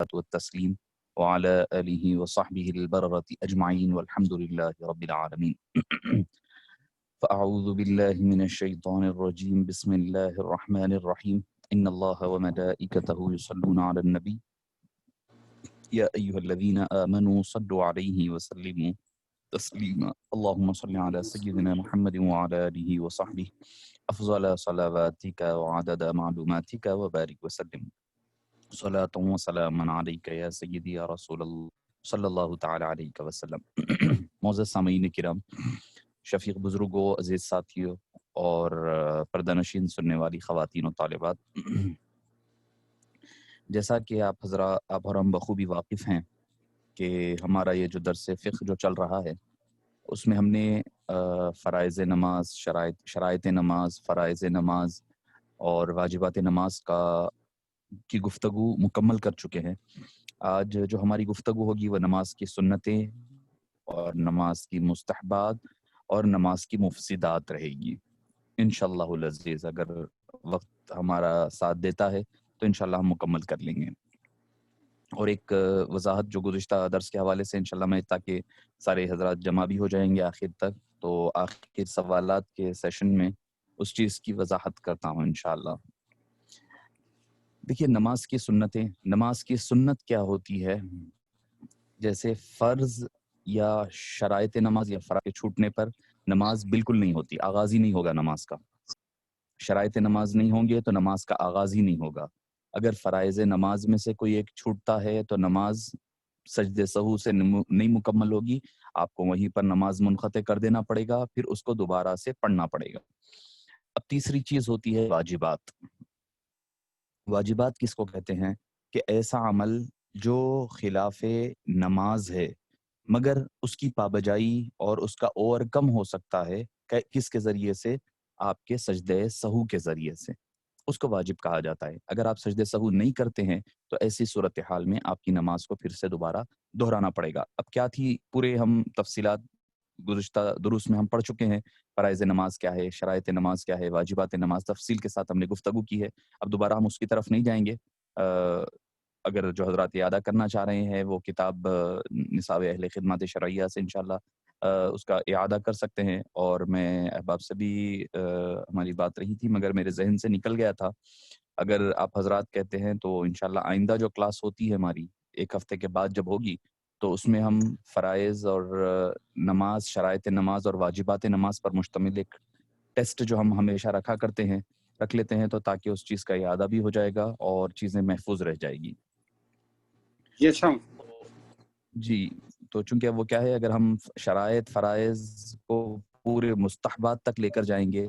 والتسليم وعلى آله وصحبه البررة أجمعين والحمد لله رب العالمين. فأعوذ بالله من الشيطان الرجيم. بسم الله الرحمن الرحيم. إن الله وملائكته يصلون على النبي يا أيها الذين آمنوا صلوا عليه وسلموا تسليما. اللهم صل على سيدنا محمد وعلى آله وصحبه أفضل صلواتك وعدد معلوماتك وبارك وسلم. صلاة وسلام عليك يا سيدي يا رسول اللہ صلی اللہ تعالی علیہ وسلم. معزز سامعین کرام، شفیق بزرگوں، عزیز ساتھیوں اور پردہ نشین سننے والی خواتین و طالبات، جیسا کہ آپ اور ہم بخوبی واقف ہیں کہ ہمارا یہ جو درس فقہ جو چل رہا ہے اس میں ہم نے فرائض نماز، شرائط نماز، فرائض نماز اور واجبات نماز کی گفتگو مکمل کر چکے ہیں. آج جو ہماری گفتگو ہوگی وہ نماز کی سنتیں اور نماز کی مستحبات اور نماز کی مفسدات رہے گی انشاءاللہ العزیز. اگر وقت ہمارا ساتھ دیتا ہے تو انشاءاللہ ہم مکمل کر لیں گے. اور ایک وضاحت جو گزشتہ درس کے حوالے سے انشاءاللہ میں، تاکہ سارے حضرات جمع بھی ہو جائیں گے آخر تک، تو آخر سوالات کے سیشن میں اس چیز کی وضاحت کرتا ہوں انشاءاللہ. دیکھیے، نماز کی سنتیں، نماز کی سنت کیا ہوتی ہے؟ جیسے فرض یا شرائط نماز یا فرائض چھوٹنے پر نماز بالکل نہیں ہوتی، آغاز ہی نہیں ہوگا نماز کا. شرائط نماز نہیں ہوں گے تو نماز کا آغاز ہی نہیں ہوگا. اگر فرائض نماز میں سے کوئی ایک چھوٹتا ہے تو نماز سجدے سہو سے نہیں مکمل ہوگی، آپ کو وہیں پر نماز منقطع کر دینا پڑے گا، پھر اس کو دوبارہ سے پڑھنا پڑے گا. اب تیسری چیز ہوتی ہے واجبات. واجبات کس کو کہتے ہیں؟ کہ ایسا عمل جو خلاف نماز ہے مگر اس کی پابجائی اور اس کا اوور کم ہو سکتا ہے کس کے ذریعے سے؟ آپ کے سجدے سہو کے ذریعے سے، اس کو واجب کہا جاتا ہے. اگر آپ سجدے سہو نہیں کرتے ہیں تو ایسی صورتحال میں آپ کی نماز کو پھر سے دوبارہ دہرانا پڑے گا. اب کیا تھی پورے ہم تفصیلات گزشتہ دروس میں ہم پڑھ چکے ہیں. فرائض نماز کیا ہے، شرائط نماز کیا ہے، واجبات نماز تفصیل کے ساتھ ہم نے گفتگو کی ہے. اب دوبارہ ہم اس کی طرف نہیں جائیں گے. اگر جو حضرات اعادہ کرنا چاہ رہے ہیں وہ کتاب نصاب اہل خدمات شرعیہ سے انشاءاللہ اس کا اعادہ کر سکتے ہیں. اور میں احباب سے بھی ہماری بات رہی تھی مگر میرے ذہن سے نکل گیا تھا، اگر آپ حضرات کہتے ہیں تو انشاءاللہ آئندہ جو کلاس ہوتی ہے ہماری ایک ہفتے کے بعد جب ہوگی تو اس میں ہم فرائض اور نماز، شرائط نماز اور واجبات نماز پر مشتمل ایک ٹیسٹ جو ہم ہمیشہ رکھ لیتے ہیں تو تاکہ اس چیز کا اعادہ بھی ہو جائے گا اور چیزیں محفوظ رہ جائے گی. جی، تو چونکہ وہ کیا ہے، اگر ہم شرائط فرائض کو پورے مستحبات تک لے کر جائیں گے،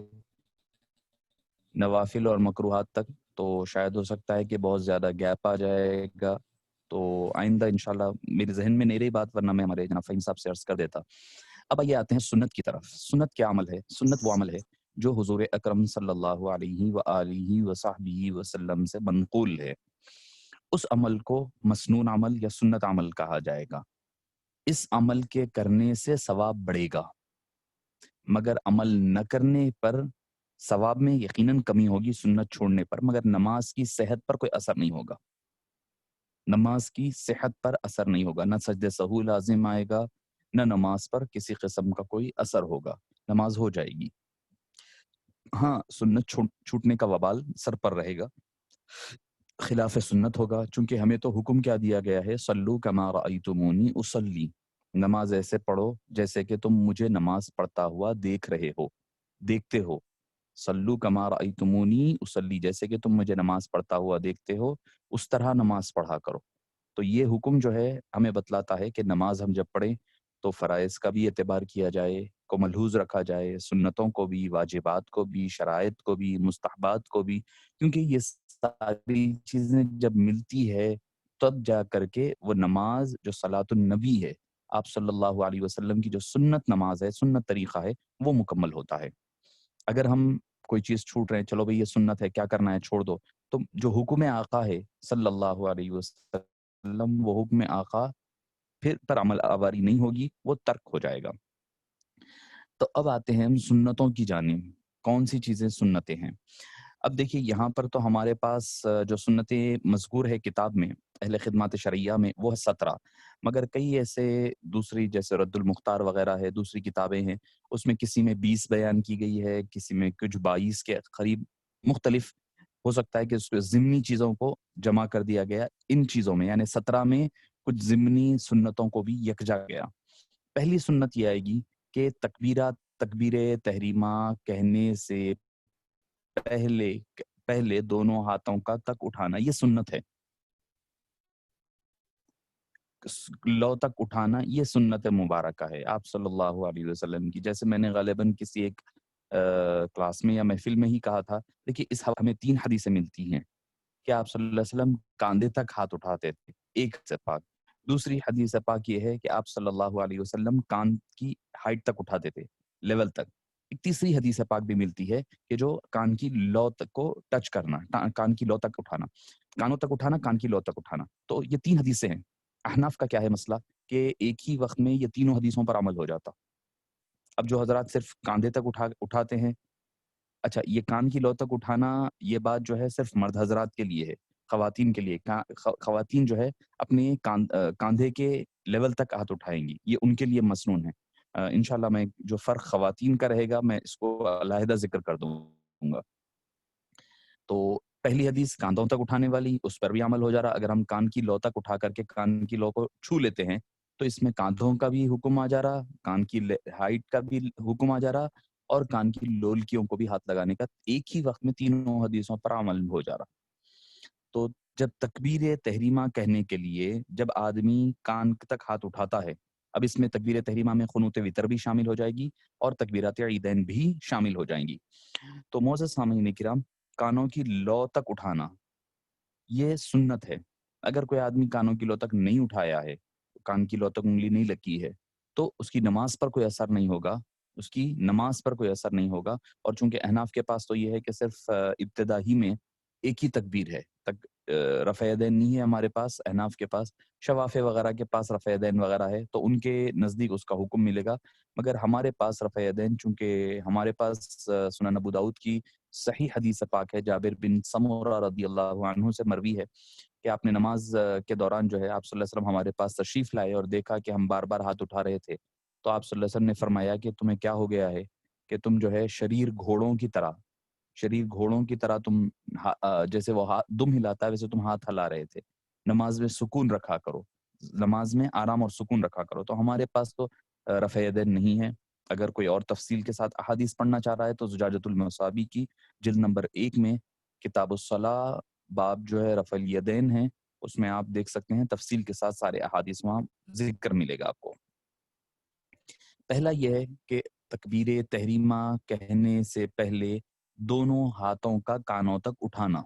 نوافل اور مکروہات تک، تو شاید ہو سکتا ہے کہ بہت زیادہ گیپ آ جائے گا. تو آئندہ انشاءاللہ میرے ذہن میں نہیں رہی بات، ورنہ میں ہمارے جناب فہیم صاحب سے عرض کر دیتا. اب آئیے آتے ہیں سنت کی طرف. سنت کیا عمل ہے؟ سنت وہ عمل ہے جو حضور اکرم صلی اللہ علیہ وآلہ وصحبہ وسلم سے منقول ہے. اس عمل کو مسنون عمل یا سنت عمل کہا جائے گا. اس عمل کے کرنے سے ثواب بڑھے گا، مگر عمل نہ کرنے پر ثواب میں یقیناً کمی ہوگی سنت چھوڑنے پر، مگر نماز کی صحت پر کوئی اثر نہیں ہوگا. نماز کی صحت پر اثر نہیں ہوگا، نہ سجدے سہو لازم آئے گا، نہ نماز پر کسی قسم کا کوئی اثر ہوگا، نماز ہو جائے گی. ہاں، سنت چھوٹنے کا وبال سر پر رہے گا، خلاف سنت ہوگا. چونکہ ہمیں تو حکم کیا دیا گیا ہے، صلو کما رأیتمونی اصلی، نماز ایسے پڑھو جیسے کہ تم مجھے نماز پڑھتا ہوا دیکھتے ہو. صلو کما رأیتمونی اصلی، جیسے کہ تم مجھے نماز پڑھتا ہوا دیکھتے ہو اس طرح نماز پڑھا کرو. تو یہ حکم جو ہے ہمیں بتلاتا ہے کہ نماز ہم جب پڑھیں تو فرائض کا بھی اعتبار کیا جائے، کو ملحوظ رکھا جائے، سنتوں کو بھی، واجبات کو بھی، شرائط کو بھی، مستحبات کو بھی، کیونکہ یہ ساری چیزیں جب ملتی ہے تب جا کر کے وہ نماز جو صلاۃ النبی ہے، آپ صلی اللہ علیہ وسلم کی جو سنت نماز ہے، سنت طریقہ ہے، وہ مکمل ہوتا ہے. اگر ہم کوئی چیز چھوٹ رہے ہیں، چلو بھئی یہ سنت ہے، کیا کرنا ہے، چھوڑ دو، تو جو حکم آقا ہے صلی اللہ علیہ وسلم، وہ حکم آقا پھر پر عمل آوری نہیں ہوگی، وہ ترک ہو جائے گا. تو اب آتے ہیں ہم سنتوں کی جانب. کون سی چیزیں سنتیں ہیں؟ اب دیکھیے یہاں پر تو ہمارے پاس جو سنتیں مذکور ہے کتاب میں، اہل خدمات شرعیہ میں وہ ہے 17، مگر کئی ایسے دوسری جیسے رد المختار وغیرہ ہے، دوسری کتابیں ہیں، اس میں کسی میں 20 بیان کی گئی ہے، کسی میں کچھ 22 کے قریب، مختلف ہو سکتا ہے کہ اس ضمنی چیزوں کو جمع کر دیا گیا ان چیزوں میں، یعنی 17 میں کچھ ضمنی سنتوں کو بھی یکجا گیا۔ پہلی سنت یہ آئے گی کہ تکبیر تحریمہ کہنے سے پہلے پہلے دونوں ہاتھوں کا تک اٹھانا، یہ سنت ہے۔ لو تک اٹھانا یہ سنت مبارکہ ہے آپ صلی اللہ علیہ وسلم کی، جیسے میں نے غالباً کسی ایک کلاس میں یا محفل میں ہی کہا تھا، دیکھیے اس حوالے میں 3 حدیثیں ملتی ہیں کہ آپ صلی اللہ علیہ وسلم کاندھے تک ہاتھ اٹھاتے تھے، ایک سے پاک۔ دوسری حدیث پاک یہ ہے کہ آپ صلی اللہ علیہ وسلم کان کی ہائٹ تک اٹھاتے تھے، لیول تک۔ ایک تیسری حدیث پاک بھی ملتی ہے کہ جو کان کی لو تک کو ٹچ کرنا، کان کی لو تک اٹھانا، کانوں تک اٹھانا، کان کی لو تک اٹھانا۔ تو یہ 3 حدیثیں ہیں۔ احناف کا کیا ہے مسئلہ کہ ایک ہی وقت میں یہ تینوں حدیثوں پر عمل ہو جاتا۔ اب جو حضرات صرف کاندھے تک اٹھاتے ہیں، اچھا یہ کان کی لو تک اٹھانا، یہ بات جو ہے صرف مرد حضرات کے لیے ہے، خواتین کے لیے خواتین جو ہے اپنے کاندھے کے لیول تک ہاتھ اٹھائیں گی، یہ ان کے لیے مسنون ہے۔ انشاءاللہ میں جو فرق خواتین کا رہے گا میں اس کو علیحدہ ذکر کر دوں گا۔ تو پہلی حدیث کاندھوں تک اٹھانے والی، اس پر بھی عمل ہو جا رہا۔ اگر ہم کان کی لو تک اٹھا کر کے کان کی لو کو چھو لیتے ہیں تو اس میں کاندھوں کا بھی حکم آ جا رہا، کان کی ہائٹ کا بھی حکم آ جا رہا، اور کان کی لولکیوں کو بھی ہاتھ لگانے کا ایک ہی وقت میں تینوں حدیثوں پر عمل ہو جا رہا۔ تو جب تکبیر تحریمہ کہنے کے لیے جب آدمی کان تک ہاتھ اٹھاتا ہے، اب اس میں تکبیر تحریمہ میں قنوت وتر بھی شامل ہو جائے گی اور تکبیرات عیدین بھی شامل ہو جائیں گی۔ تو معزز سامعین کرام، کانوں کی لو تک اٹھانا یہ سنت ہے۔ اگر کوئی آدمی کانوں کی لو تک نہیں اٹھایا ہے، کان کی لو تک انگلی نہیں لگی ہے، تو اس کی نماز پر کوئی اثر نہیں ہوگا، اس کی نماز پر کوئی اثر نہیں ہوگا۔ اور چونکہ احناف کے پاس تو یہ ہے کہ صرف ابتدا ہی میں ایک ہی تکبیر ہے، رفع یدین نہیں ہے ہمارے پاس، احناف کے پاس شوافع وغیرہ کے پاس رفع یدین وغیرہ ہے، تو ان کے نزدیک اس کا حکم ملے گا۔ مگر ہمارے پاس رفع یدین، چونکہ ہمارے پاس سنن ابو داؤد کی صحیح حدیث پاک ہے، جابر بن سمورہ رضی اللہ عنہ سے مروی ہے کہ آپ نے نماز کے دوران جو ہے آپ صلی اللہ علیہ وسلم ہمارے پاس تشریف لائے اور دیکھا کہ ہم بار بار ہاتھ اٹھا رہے تھے، تو آپ صلی اللہ علیہ وسلم نے فرمایا کہ تمہیں کیا ہو گیا ہے کہ تم جو ہے شریر گھوڑوں کی طرح تم جیسے وہ دم ہلاتا ہے ویسے تم ہاتھ ہلا رہے تھے، نماز میں سکون رکھا کرو، نماز میں آرام اور سکون رکھا کرو۔ تو ہمارے پاس تو رفع یدین نہیں ہے۔ اگر کوئی اور تفصیل کے ساتھ احادیث پڑھنا چاہ رہا ہے تو زجاجۃ المصابی کی جلد نمبر 1 میں کتاب الصلاۃ باب جو ہے رفع الیدین ہے، اس میں آپ دیکھ سکتے ہیں تفصیل کے ساتھ سارے احادیث وہاں ذکر ملے گا آپ کو۔ پہلا یہ ہے کہ تکبیر تحریمہ کہنے سے پہلے دونوں ہاتھوں کا کانوں تک اٹھانا،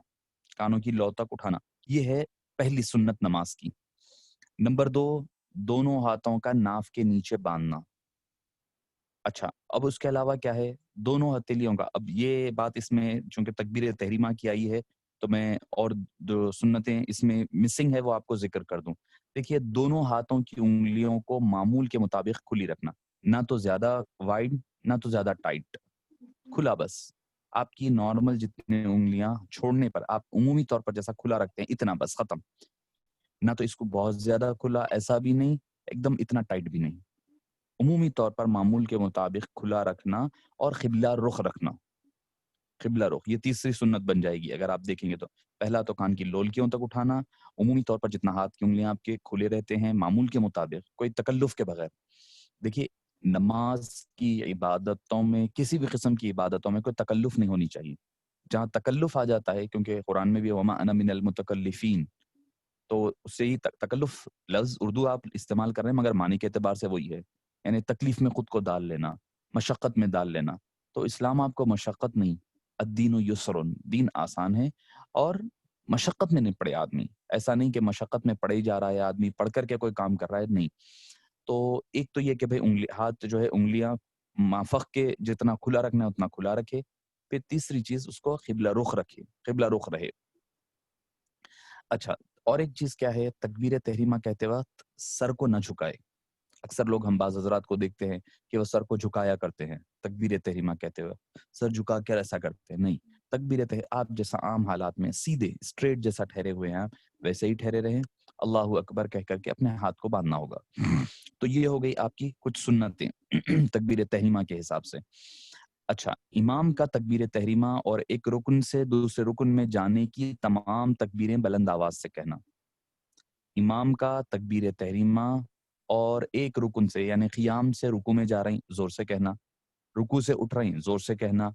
کانوں کی لو تک اٹھانا، یہ ہے پہلی سنت نماز کی۔ نمبر 2، دونوں ہاتھوں کا ناف کے نیچے باندھنا۔ اچھا اب اس کے علاوہ کیا ہے، دونوں ہتھیلیوں کا، اب یہ بات اس میں چونکہ تکبیر تحریمہ کی آئی ہے تو میں اور جو سنتیں اس میں مسنگ ہے وہ آپ کو ذکر کر دوں۔ دیکھیے دونوں ہاتھوں کی انگلیوں کو معمول کے مطابق کھلی رکھنا، نہ تو زیادہ وائڈ نہ تو زیادہ ٹائٹ، کھلا بس۔ آپ کی نارمل جتنے انگلیاں چھوڑنے پر آپ عمومی طور پر جیسا کھلا رکھتے ہیں اتنا بس، ختم۔ نہ تو اس کو بہت زیادہ کھلا ایسا بھی نہیں، ایک دم اتنا ٹائٹ بھی نہیں، عمومی طور پر معمول کے مطابق کھلا رکھنا اور قبلہ رخ رکھنا۔ قبلہ رخ یہ تیسری سنت بن جائے گی اگر آپ دیکھیں گے تو۔ پہلا تو کان کی لولکیوں تک اٹھانا، عمومی طور پر جتنا ہاتھ کی انگلیاں آپ کے کھلے رہتے ہیں معمول کے مطابق، کوئی تکلف کے بغیر۔ دیکھیے نماز کی عبادتوں میں، کسی بھی قسم کی عبادتوں میں کوئی تکلف نہیں ہونی چاہیے۔ جہاں تکلف آ جاتا ہے، کیونکہ قرآن میں بھی وما انا من المتکلفین، تو اس سے ہی تکلف لفظ اردو آپ استعمال کر رہے ہیں مگر معنی کے اعتبار سے وہی ہے، یعنی تکلیف میں خود کو ڈال لینا، مشقت میں ڈال لینا۔ تو اسلام آپ کو مشقت نہیں، الدین یسر، دین آسان ہے اور مشقت میں نہیں پڑے آدمی، ایسا نہیں کہ مشقت میں پڑے ہی جا رہا ہے آدمی، پڑھ کر کے کوئی کام کر رہا ہے، نہیں۔ تو ایک تو یہ کہ بھائی ہاتھ جو ہے انگلیاں مافق کے جتنا کھلا رکھنا ہے اتنا کھلا رکھے، پھر تیسری چیز اس کو قبلہ رخ رکھے، قبلہ رخ رہے۔ اچھا اور ایک چیز کیا ہے، تکبیر تحریمہ کہتے وقت سر کو نہ جھکائے۔ اکثر لوگ ہم بعض حضرات کو دیکھتے ہیں کہ وہ سر کو جھکایا کرتے ہیں تکبیر تحریمہ کہتے ہوئے، سر جھکا کر ایسا کرتے ہیں، نہیں۔ تکبیر آپ جیسا عام حالات میں سیدھے اسٹریٹ جیسا ٹھہرے ہوئے ہیں آپ ویسے ہی ٹھہرے رہیں، اللہ اکبر کہہ کر کے اپنے ہاتھ کو باندھنا ہوگا. تو یہ ہو گئی آپ کی کچھ سنتیں تکبیر تحریمہ کے حساب سے. اچھا، امام کا تکبیر تحریمہ اور ایک رکن سے دوسرے رکن میں جانے کی تمام تکبیریں بلند آواز سے کہنا. امام کا تکبیر تحریمہ اور ایک رکن سے یعنی قیام سے رکوع میں جا رہی زور سے کہنا، رکوع سے اٹھ رہی زور سے کہنا،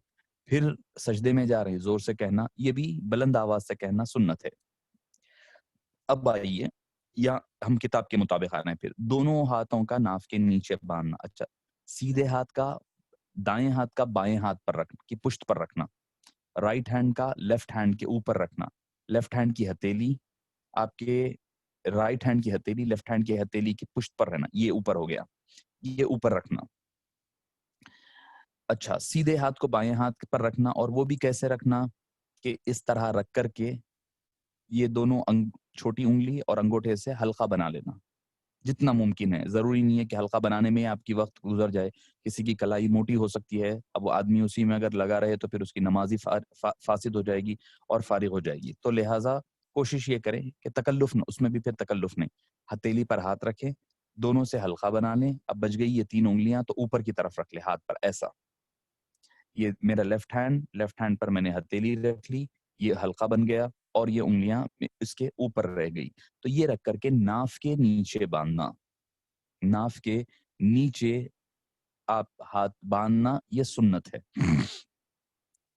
پھر سجدے میں جا رہی زور سے کہنا، یہ بھی بلند آواز سے کہنا سنت ہے. اب آئیے، یا ہم کتاب کے مطابق آ رہے ہیں، پھر دونوں ہاتھوں کا ناف کے نیچے باندھنا. اچھا، سیدھے ہاتھ کا دائیں ہاتھ کا بائیں ہاتھ پر رکھنا کی پشت پر رکھنا، رائٹ ہینڈ کا لیفٹ ہینڈ کے اوپر رکھنا، لیفٹ ہینڈ کی ہتھیلی آپ کے رائٹ ہینڈ کی ہتھیلی لیفٹ ہینڈ کی ہتھیلی کی پشت پر رہنا، یہ اوپر ہو گیا، یہ اوپر رکھنا. اچھا، سیدھے ہاتھ کو بائیں ہاتھ پر رکھنا، اور وہ بھی کیسے رکھنا کہ اس طرح رکھ کر کے یہ دونوں چھوٹی انگلی اور انگوٹھے سے حلقہ بنا لینا جتنا ممکن ہے. ضروری نہیں ہے کہ حلقہ بنانے میں آپ کی وقت گزر جائے، کسی کی کلائی موٹی ہو سکتی ہے، اب وہ آدمی اسی میں اگر لگا رہے تو پھر اس کی نمازی فاسد ہو جائے گی اور فارغ ہو جائے گی. تو لہٰذا کوشش یہ کریں کہ تکلف نہ، اس میں بھی پھر تکلف نہیں، ہتھیلی پر ہاتھ رکھیں، دونوں سے حلقہ بنا لیں. اب بچ گئی یہ 3 انگلیاں تو اوپر کی طرف رکھ لیں ہاتھ پر، ایسا. یہ میرا لیفٹ ہینڈ پر میں نے ہتھیلی رکھ لی، یہ حلقہ بن گیا، اور یہ انگلیاں اس کے اوپر رہ گئی. تو یہ رکھ کر کے ناف کے نیچے باندھنا، ناف کے نیچے آپ ہاتھ باندھنا یہ سنت ہے.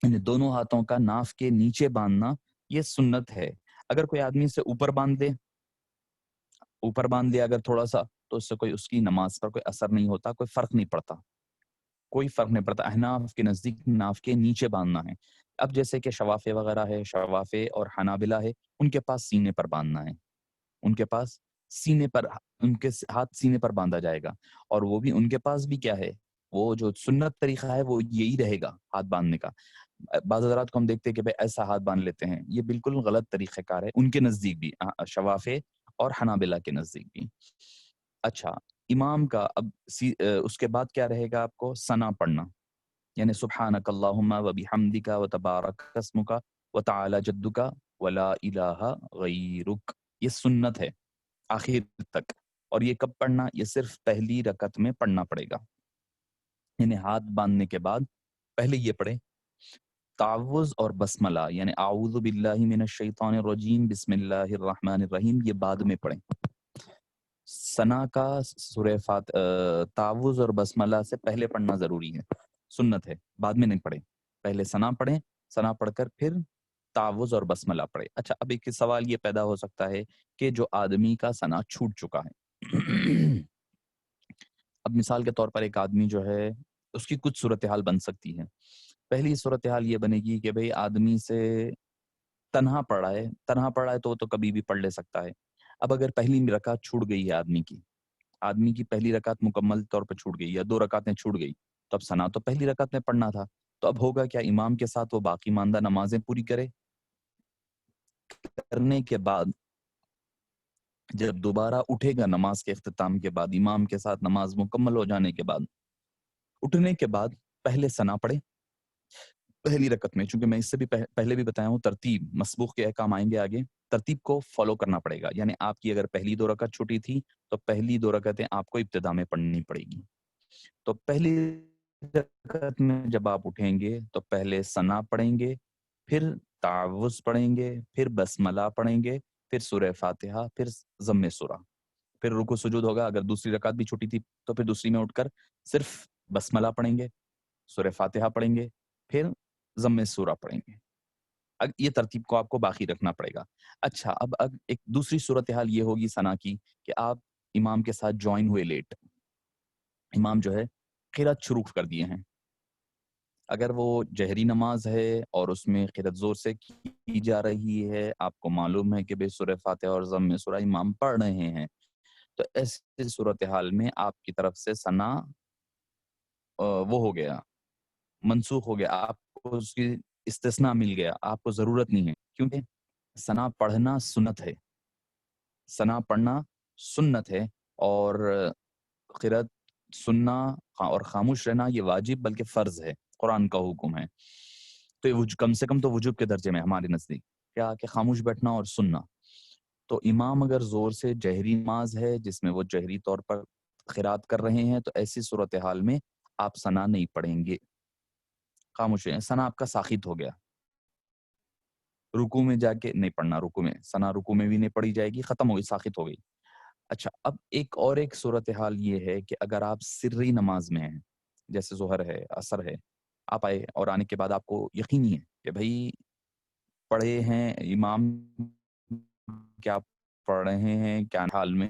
یعنی دونوں ہاتھوں کا ناف کے نیچے باندھنا یہ سنت ہے. اگر کوئی آدمی سے اوپر باندھ دے اگر تھوڑا سا، تو اس سے کوئی اس کی نماز پر کوئی اثر نہیں ہوتا، کوئی فرق نہیں پڑتا، کوئی فرق نہیں پڑتا. احناف کے نزدیک ناف کے نیچے باندھنا ہے. اب جیسے کہ شوافے وغیرہ ہے، شوافے اور حنابلہ ہے، ان کے پاس سینے پر باندھنا ہے، ان کے پاس سینے پر، ان کے ہاتھ سینے پر باندھا جائے گا. اور وہ بھی ان کے پاس بھی کیا ہے، وہ جو سنت طریقہ ہے وہ یہی رہے گا ہاتھ باندھنے کا. بعض حضرات کو ہم دیکھتے ہیں کہ بھائی ایسا ہاتھ باندھ لیتے ہیں، یہ بالکل غلط طریقہ کار ہے ان کے نزدیک بھی، شوافے اور حنابلہ کے نزدیک بھی. اچھا، امام کا اب اس کے بعد کیا رہے گا، آپ کو ثنا پڑھنا، یعنی سبحانک اللہم و بحمدک و تبارک اسمک و تعالی جدک ولا الہ غیرک. یہ سنت ہے آخر تک. اور یہ کب پڑھنا، یہ صرف پہلی رکعت میں پڑھنا پڑے گا. یعنی ہاتھ باندھنے کے بعد پہلے یہ پڑھیں تعوذ اور بسملہ، یعنی اعوذ باللہ من الشیطان الرجیم بسم اللہ الرحمن الرحیم، یہ بعد میں پڑھیں. ثنا کا سورہ تعوذ اور بسملہ سے پہلے پڑھنا ضروری ہے، سنت ہے، بعد میں نہیں پڑھیں. پہلے ثنا پڑھیں، ثنا پڑھ کر پھر تعوذ اور بسملہ پڑھیں. اچھا، اب ایک سوال یہ پیدا ہو سکتا ہے کہ جو آدمی کا ثنا چھوٹ چکا ہے، اب مثال کے طور پر ایک آدمی جو ہے، اس کی کچھ صورتحال بن سکتی ہے. پہلی صورتحال یہ بنے گی کہ بھئی آدمی سے تنہا پڑھا ہے تو وہ تو کبھی بھی پڑھ لے سکتا ہے. اب اگر پہلی رکعت چھوٹ گئی ہے آدمی کی پہلی رکعت مکمل طور پر چھوٹ گئی یا 2 رکعتیں چھوٹ گئی، تو اب ثنا تو پہلی رکعت میں پڑھنا تھا. تو اب ہوگا کیا، امام کے ساتھ وہ باقی ماندہ نمازیں پوری کرنے کے بعد جب دوبارہ اٹھے گا نماز کے اختتام کے بعد، امام کے ساتھ نماز مکمل ہو جانے کے بعد، اٹھنے کے بعد پہلے ثنا پڑھے پہلی رکعت میں. چونکہ میں اس سے بھی پہلے بھی بتایا ہوں، ترتیب مسبوق کے احکام آئیں گے آگے، ترتیب کو فالو کرنا پڑے گا. یعنی آپ کی اگر پہلی 2 رکعت چھوٹی تھی تو پہلی 2 رکعتیں آپ کو ابتدا میں پڑھنی پڑے گی. تو پہلی رکعت میں جب آپ اٹھیں گے تو پہلے ثنا پڑھیں گے، پھر تعوذ پڑھیں گے، پھر بسملہ پڑھیں گے، پھر سورہ فاتحہ، پھر ضم سورہ، پھر رکوع سجود ہوگا. اگر دوسری رکعت بھی چھوٹی تھی تو پھر دوسری میں اٹھ کر صرف بسملہ پڑھیں گے، سورہ فاتحہ پڑھیں گے، پھر ضم سورہ پڑھیں گے. یہ ترتیب کو آپ کو باقی رکھنا پڑے گا. اچھا، اب ایک دوسری صورتحال یہ ہوگی ثنا کی کہ آپ امام کے ساتھ جوائن ہوئے لیٹ، امام جو ہے قرات شروع کر دیے ہیں. اگر وہ جہری نماز ہے اور اس میں قرات زور سے کی جا رہی ہے، آپ کو معلوم ہے کہ بے سورہ فاتحہ اور ضم سورہ امام پڑھ رہے ہیں، تو ایسی صورتحال میں آپ کی طرف سے ثنا وہ ہو گیا، منسوخ ہو گیا، آپ کو اس کی استثناء مل گیا، آپ کو ضرورت نہیں ہے. کیونکہ ثنا پڑھنا سنت ہے، ثنا پڑھنا سنت ہے، اور قرات سننا اور خاموش رہنا یہ واجب بلکہ فرض ہے، قرآن کا حکم ہے. تو یہ کم سے کم تو وجوب کے درجے میں ہمارے نزدیک کیا کہ خاموش بیٹھنا اور سننا. تو امام اگر زور سے جہری نماز ہے جس میں وہ جہری طور پر قرات کر رہے ہیں تو ایسی صورتحال میں آپ ثنا نہیں پڑھیں گے، خاموش ہیں، ثنا آپ کا ساخط ہو گیا، رکوع میں جا کے نہیں پڑھنا، رکوع میں ثنا رکوع میں بھی نہیں پڑھی جائے گی، ختم ہو گئی، ساخط ہو گئی۔ اچھا، اب ایک صورتحال یہ ہے کہ اگر آپ سری نماز میں ہیں، جیسے ظہر ہے، عصر ہے، آپ آئے اور آنے کے بعد آپ کو یقینی ہے کہ بھائی پڑھے ہیں امام کیا پڑھ رہے ہیں کیا حال میں،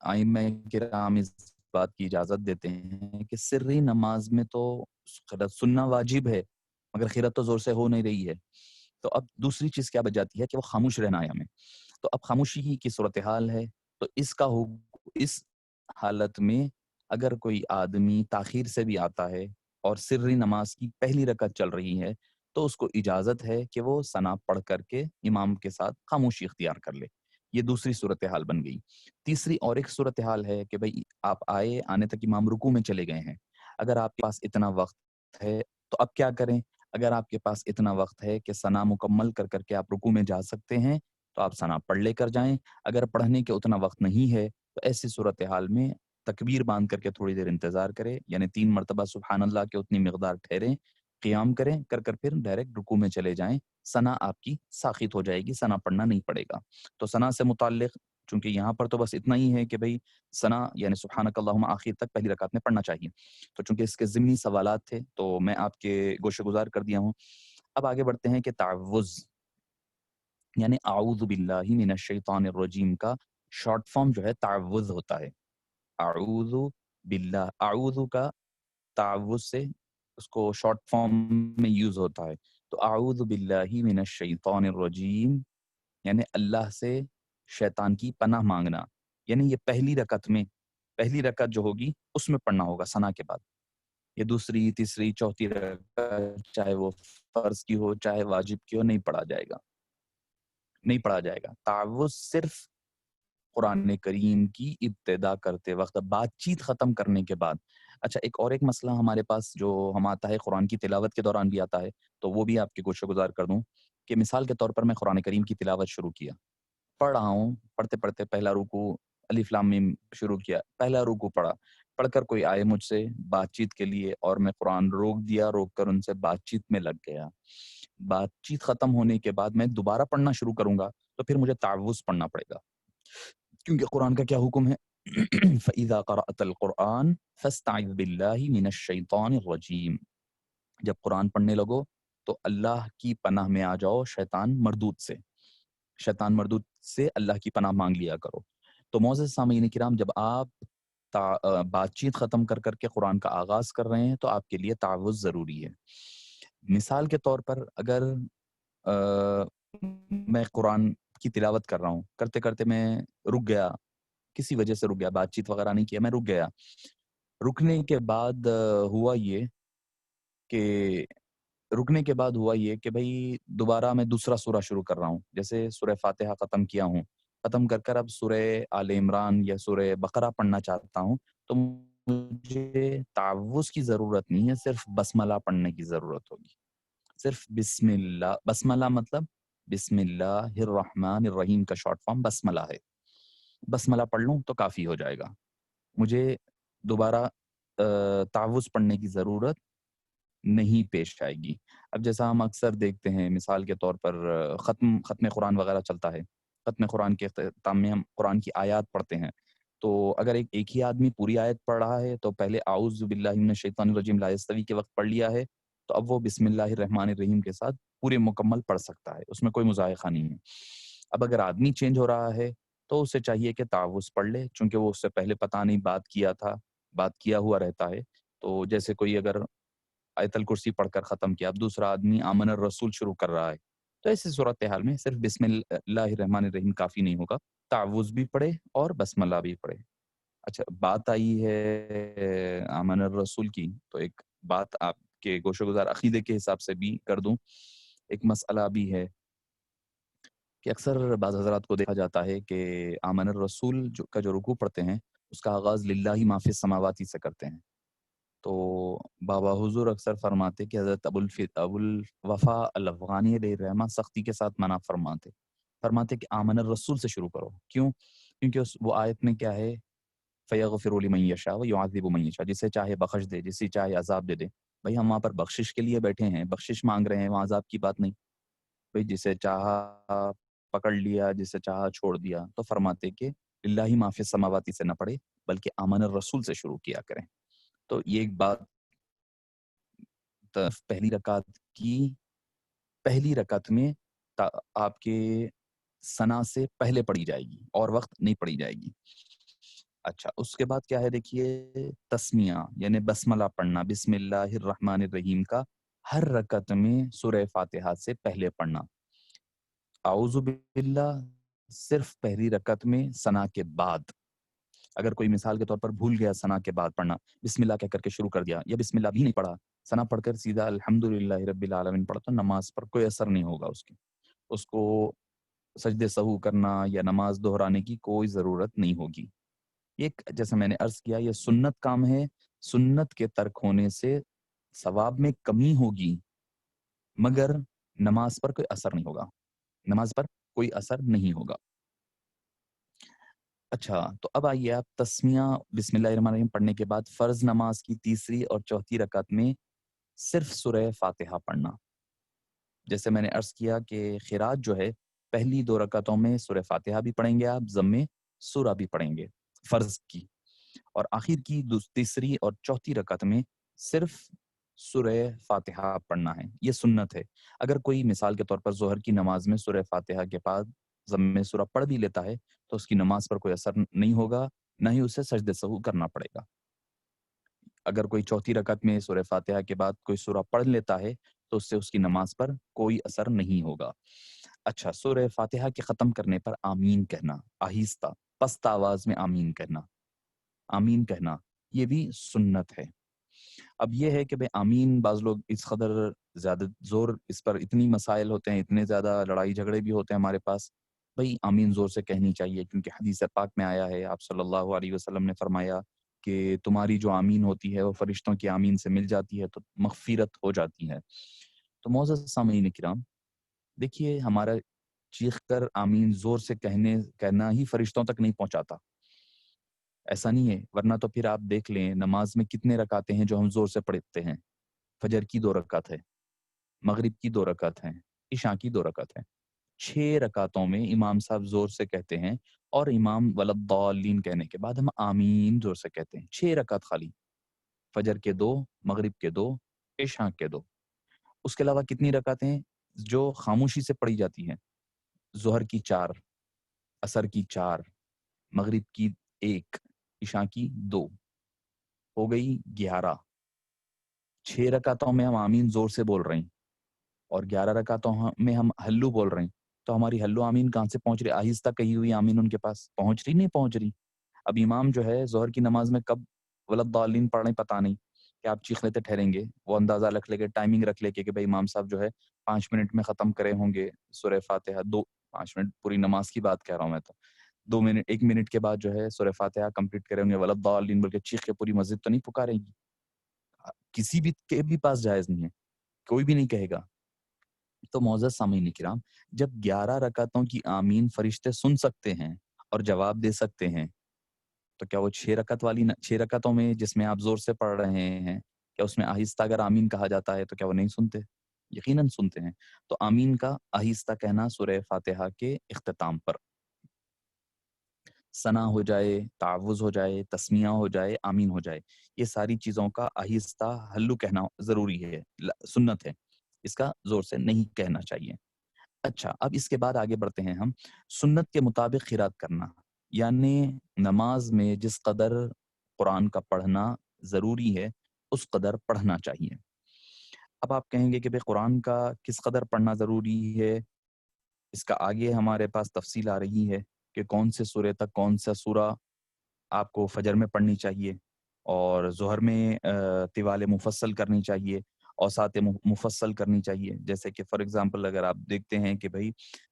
ائمہ کرام اس بات کی اجازت دیتے ہیں کہ سری نماز میں تو قرأت سننا واجب ہے مگر قرأت تو زور سے ہو نہیں رہی ہے، تو اب دوسری چیز کیا بچ جاتی ہے کہ وہ خاموش رہنا ہے ہمیں، تو اب خاموشی کی صورتحال ہے، تو اس حالت میں اگر کوئی آدمی تاخیر سے بھی آتا ہے اور سری نماز کی پہلی رکعت چل رہی ہے تو اس کو اجازت ہے کہ وہ ثنا پڑھ کر کے امام کے ساتھ خاموشی اختیار کر لے، یہ دوسری صورتحال بن گئی۔ تیسری اور ایک صورتحال ہے کہ بھئی آپ آنے تک امام رکوع میں چلے گئے ہیں، اگر آپ کے پاس اتنا وقت ہے تو اب کیا کریں؟ اگر آپ کے پاس اتنا وقت ہے کہ ثنا مکمل کر کے آپ رکوع میں جا سکتے ہیں تو آپ ثنا پڑھ لے کر جائیں، اگر پڑھنے کے اتنا وقت نہیں ہے تو ایسی صورتحال میں تکبیر باندھ کر کے تھوڑی دیر انتظار کریں، یعنی 3 مرتبہ سبحان اللہ کے اتنی مقدار ٹھہریں، قیام کریں، کر پھر ڈائریکٹ رکوع میں چلے جائیں، ثنا آپ کی ساخط ہو جائے گی، ثنا پڑھنا نہیں پڑے گا۔ تو ثنا سے متعلق چونکہ یہاں پر تو بس اتنا ہی ہے کہ بھئی ثنا یعنی سبحانک اللہم آخر تک پہلی رکعت میں پڑھنا چاہیے، تو چونکہ اس کے ضمنی سوالات تھے تو میں آپ کے گوشے گزار کر دیا ہوں۔ اب آگے بڑھتے ہیں کہ تعوذ یعنی اعوذ باللہ من الشیطان الرجیم کا شارٹ فارم جو ہے تعوذ ہوتا ہے، اعوذ باللہ، اعوذ کا تعوذ سے اس کو شارٹ فارم میں یوز ہوتا ہے، تو اعوذ باللہ من الشیطان الرجیم یعنی اللہ سے شیطان کی پناہ مانگنا، یعنی یہ پہلی رکعت جو ہوگی اس میں پڑھنا ہوگا ثنا کے بعد، یہ دوسری تیسری چوتھی رکعت چاہے وہ فرض کی ہو چاہے واجب کی ہو نہیں پڑھا جائے گا۔ تعوذ صرف قرآن کریم کی ابتدا کرتے وقت بات چیت ختم کرنے کے بعد۔ اچھا، ایک مسئلہ ہمارے پاس جو ہم آتا ہے قرآن کی تلاوت کے دوران بھی آتا ہے تو وہ بھی آپ کے گوشے گزار کر دوں کہ مثال کے طور پر میں قرآن کریم کی تلاوت شروع کیا، پڑھ رہا ہوں، پڑھتے پڑھتے پہلا رکوع الف لام میم شروع کیا، پہلا رکوع پڑھ کر کوئی آئے مجھ سے بات چیت کے لیے اور میں قرآن روک کر ان سے بات چیت میں لگ گیا، بات چیت ختم ہونے کے بعد میں دوبارہ پڑھنا شروع کروں گا تو پھر مجھے تعوذ پڑھنا پڑے گا، کیونکہ قرآن کا کیا حکم ہے فَإِذَا قَرَأْتَ الْقُرْآنَ فَاسْتَعِذْ بِاللَّهِ مِنَ الشَّيْطَانِ الرَّجِيمِ، جب قرآن پڑھنے لگو تو اللہ کی پناہ میں آ جاؤ شیطان مردود سے اللہ کی پناہ مانگ لیا کرو۔ تو معزز سامعین کرام، جب آپ بات چیت ختم کر کے قرآن کا آغاز کر رہے ہیں تو آپ کے لیے تعوذ ضروری ہے۔ مثال کے طور پر اگر میں قرآن کی تلاوت کر رہا ہوں، کرتے کرتے میں رک گیا، کسی وجہ سے رک گیا، بات چیت وغیرہ نہیں کیا، میں رک گیا، رکنے کے بعد ہوا یہ کہ بھئی دوبارہ میں دوسرا سورہ شروع کر رہا ہوں، جیسے سورہ فاتحہ ختم کیا ہوں، ختم کر اب سورہ آل عمران یا سورہ بقرہ پڑھنا چاہتا ہوں تو مجھے تعوذ کی ضرورت نہیں ہے، صرف بسملہ پڑھنے کی ضرورت ہوگی، صرف بسم اللہ، بسملہ مطلب بسم اللہ الرحمن الرحیم کا شارٹ فارم بسملہ ہے، بسملہ پڑھ لوں تو کافی ہو جائے گا، مجھے دوبارہ تعوذ پڑھنے کی ضرورت نہیں پیش آئے گی۔ اب جیسا ہم اکثر دیکھتے ہیں مثال کے طور پر ختم قرآن وغیرہ چلتا ہے، ختم قرآن کے اختتام میں ہم قرآن کی آیات پڑھتے ہیں، تو اگر ایک ہی آدمی پوری آیت پڑھ رہا ہے تو پہلے اعوذ باللہ من الشیطان الرجیم لا یستوی کے وقت پڑھ لیا ہے تو اب وہ بسم اللہ الرحمن الرحیم کے ساتھ پورے مکمل پڑھ سکتا ہے، اس میں کوئی مضائقہ نہیں ہے۔ اب اگر آدمی چینج ہو رہا ہے تو اسے چاہیے کہ تعوذ پڑھ لے، چونکہ وہ اس سے پہلے پتہ نہیں بات کیا ہوا رہتا ہے، تو جیسے کوئی اگر آیت الکرسی پڑھ کر ختم کیا، اب دوسرا آدمی آمن الرسول شروع کر رہا ہے تو ایسی صورتحال میں صرف بسم اللہ الرحمن الرحیم کافی نہیں ہوگا، تعوذ بھی پڑھے اور بسملہ بھی پڑھے۔ اچھا، بات آئی ہے آمن الرسول کی تو ایک بات آپ کے گوشے گزار عقیدے کے حساب سے بھی کر دوں، ایک مسئلہ بھی ہے کہ اکثر بعض حضرات کو دیکھا جاتا ہے کہ آمن الرسول کا جو رکوع پڑھتے ہیں اس کا آغاز للہ ما فی السماوات سے کرتے ہیں، تو بابا حضور اکثر فرماتے کہ حضرت ابو الوفا الافغانی علیہ الرحمہ سختی کے ساتھ منع فرماتے فرماتے کہ آمن الرسول سے شروع کرو. کیوں؟ کیونکہ وہ آیت میں کیا ہے، فَيَغْفِرُ لِمَن يَشَاءُ وَيُعَذِّبُ مَن يَشَاءُ، جسے چاہے بخش دے، جسے چاہے عذاب دے دے. بھائی ہم وہاں پر بخشش کے لیے بیٹھے ہیں، بخشش مانگ رہے ہیں، وہاں عذاب کی بات نہیں. بھائی جسے چاہا پکڑ لیا، جسے چاہا چھوڑ دیا. تو فرماتے کہ للہ ما فی السماوات سے نہ پڑھے بلکہ آمن الرسول سے شروع کیا کریں. تو یہ ایک بات پہلی رکعت کی پہلی رکعت میں آپ کے ثنا سے پہلے پڑھی جائے گی اور وقت نہیں پڑھی جائے گی. اچھا، اس کے بعد کیا ہے دیکھیے، تسمیہ یعنی بسملہ پڑھنا، بسم اللہ الرحمن الرحیم کا ہر رکعت میں سورہ فاتحہ سے پہلے پڑھنا. اعوذ باللہ صرف پہلی رکعت میں ثنا کے بعد. اگر کوئی مثال کے طور پر بھول گیا ثنا کے بعد پڑھنا، بسم اللہ کہہ کر کے شروع کر دیا، یا بسم اللہ بھی نہیں پڑھا، ثنا پڑھ کر سیدھا الحمدللہ رب العالمین پڑھا، تو نماز پر کوئی اثر نہیں ہوگا. اس کو سجدے سہو کرنا یا نماز دہرانے کی کوئی ضرورت نہیں ہوگی. ایک جیسے میں نے عرض کیا، یہ سنت کام ہے، سنت کے ترک ہونے سے ثواب میں کمی ہوگی مگر نماز پر کوئی اثر نہیں ہوگا، نماز پر کوئی اثر نہیں ہوگا. اچھا، تو اب آئیے آپ تسمیہ بسم اللہ الرحمن الرحیم پڑھنے کے بعد فرض نماز کی تیسری اور چوتھی رکعت میں صرف سورہ فاتحہ پڑھنا. جیسے میں نے عرض کیا کہ خراج جو ہے پہلی 2 رکعتوں میں سورہ فاتحہ بھی پڑھیں گے آپ، ضمے سورہ بھی پڑھیں گے فرض کی، اور آخر کی تیسری اور چوتھی رکعت میں صرف سورہ فاتحہ پڑھنا ہے. یہ سنت ہے. اگر کوئی مثال کے طور پر ظہر کی نماز میں سورہ فاتحہ کے بعد ضمے سورہ پڑھ بھی لیتا ہے تو اس کی نماز پر کوئی اثر نہیں ہوگا، نہ ہی اسے سجدہ سہو کرنا پڑے گا. اگر کوئی چوتھی رکعت میں سورہ فاتحہ کے بعد کوئی سورہ پڑھ لیتا ہے تو اس سے اس کی نماز پر کوئی اثر نہیں ہوگا. اچھا، سورہ فاتحہ کے ختم کرنے پر آمین کہنا، آہستہ پست آواز میں آمین کہنا، آمین کہنا یہ بھی سنت ہے. اب یہ ہے کہ بھئی آمین، بعض لوگ اس قدر زیادہ زور، اس پر اتنی مسائل ہوتے ہیں، اتنے زیادہ لڑائی جھگڑے بھی ہوتے ہیں ہمارے پاس. بھئی آمین زور سے کہنی چاہیے، کیونکہ حدیث پاک میں آیا ہے، آپ صلی اللہ علیہ وسلم نے فرمایا کہ تمہاری جو آمین ہوتی ہے وہ فرشتوں کی آمین سے مل جاتی ہے تو مغفرت ہو جاتی ہے. تو معزز سامعین کرام، دیکھیے ہمارا چیخ کر آمین زور سے کہنا ہی فرشتوں تک نہیں پہنچاتا، ایسا نہیں ہے. ورنہ تو پھر آپ دیکھ لیں نماز میں کتنے رکعتیں ہیں جو ہم زور سے پڑھتے ہیں. فجر کی 2 رکعت ہے، مغرب کی 2 رکعت ہیں، عشاء کی 2 رکعت ہیں. 6 رکعتوں میں امام صاحب زور سے کہتے ہیں اور امام ولضالین کہنے کے بعد ہم آمین زور سے کہتے ہیں. 6 رکعت خالی، فجر کے 2، مغرب کے 2، عشاء کے 2. اس کے علاوہ کتنی رکعتیں جو خاموشی سے پڑھی جاتی ہیں؟ ظہر کی 4، عصر کی 4، مغرب کی 1، عشاء کی 2، ہو گئی 11. 6 رکعتوں میں ہم آمین زور سے بول رہے ہیں اور 11 رکعتوں میں ہم ہلو بول رہے ہیں. تو ہماری ہلو آمین کہاں سے پہنچ رہی؟ آہستہ کہی ہوئی آمین ان کے پاس پہنچ رہی نہیں پہنچ رہی. اب امام جو ہے ظہر کی نماز میں کب ولضالین پڑھ رہے ہیں پتہ نہیں، کہ آپ چیخ لیتے ٹھہریں گے، وہ اندازہ رکھ لے کے، ٹائمنگ رکھ لے کے کہ بھائی امام صاحب جو ہے 5 منٹ میں ختم کرے ہوں گے سورہ فاتحہ. 5 منٹ پوری نماز کی بات کہہ رہا ہوں میں تو. 2 منٹ 1 منٹ کے بعد جو ہے سورہ فاتحہ کمپلیٹ کرے ہوں گے، ولضالین بول کے چیخ کے پوری مسجد تو نہیں پکارے گی. کسی بھی کے بھی پاس جائز نہیں ہے، کوئی بھی نہیں کہے گا. تو معزز سامعین کرام، جب 11 رکعتوں کی آمین فرشتے سن سکتے ہیں اور جواب دے سکتے ہیں، تو کیا وہ 6 رکعتوں میں جس میں آپ زور سے پڑھ رہے ہیں، کیا اس میں آہستہ اگر آمین کہا جاتا ہے تو کیا وہ نہیں سنتے؟ یقیناً سنتے ہیں. تو آمین کا آہستہ کہنا سورہ فاتحہ کے اختتام پر، ثنا ہو جائے، تعوذ ہو جائے، تسمیہ ہو جائے، آمین ہو جائے، یہ ساری چیزوں کا آہستہ ہلو کہنا ضروری ہے، سنت ہے، اس کا زور سے نہیں کہنا چاہیے. اچھا، اب اس کے بعد آگے بڑھتے ہیں ہم. سنت کے مطابق قرات کرنا، یعنی نماز میں جس قدر قرآن کا پڑھنا ضروری ہے اس قدر پڑھنا چاہیے. اب آپ کہیں گے کہ بھئی قرآن کا کس قدر پڑھنا ضروری ہے؟ اس کا آگے ہمارے پاس تفصیل آ رہی ہے کہ کون سے سورے تک کون سا سورہ آپ کو فجر میں پڑھنی چاہیے اور ظہر میں طوال مفصل کرنی چاہیے، اوساط مفصل کرنی چاہیے. جیسے کہ فار ایگزامپل اگر آپ دیکھتے ہیں کہ بھئی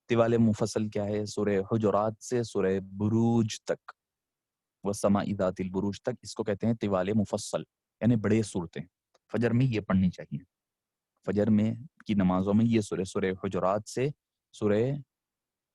طوال مفصل کیا ہے، سورہ حجرات سے سورہ بروج تک، والسماء ذات البروج تک، اس کو کہتے ہیں طوال مفصل، یعنی بڑے صورتیں فجر میں یہ پڑھنی چاہیے. فجر میں کی نمازوں میں یہ سورہ حجرات سے سورہ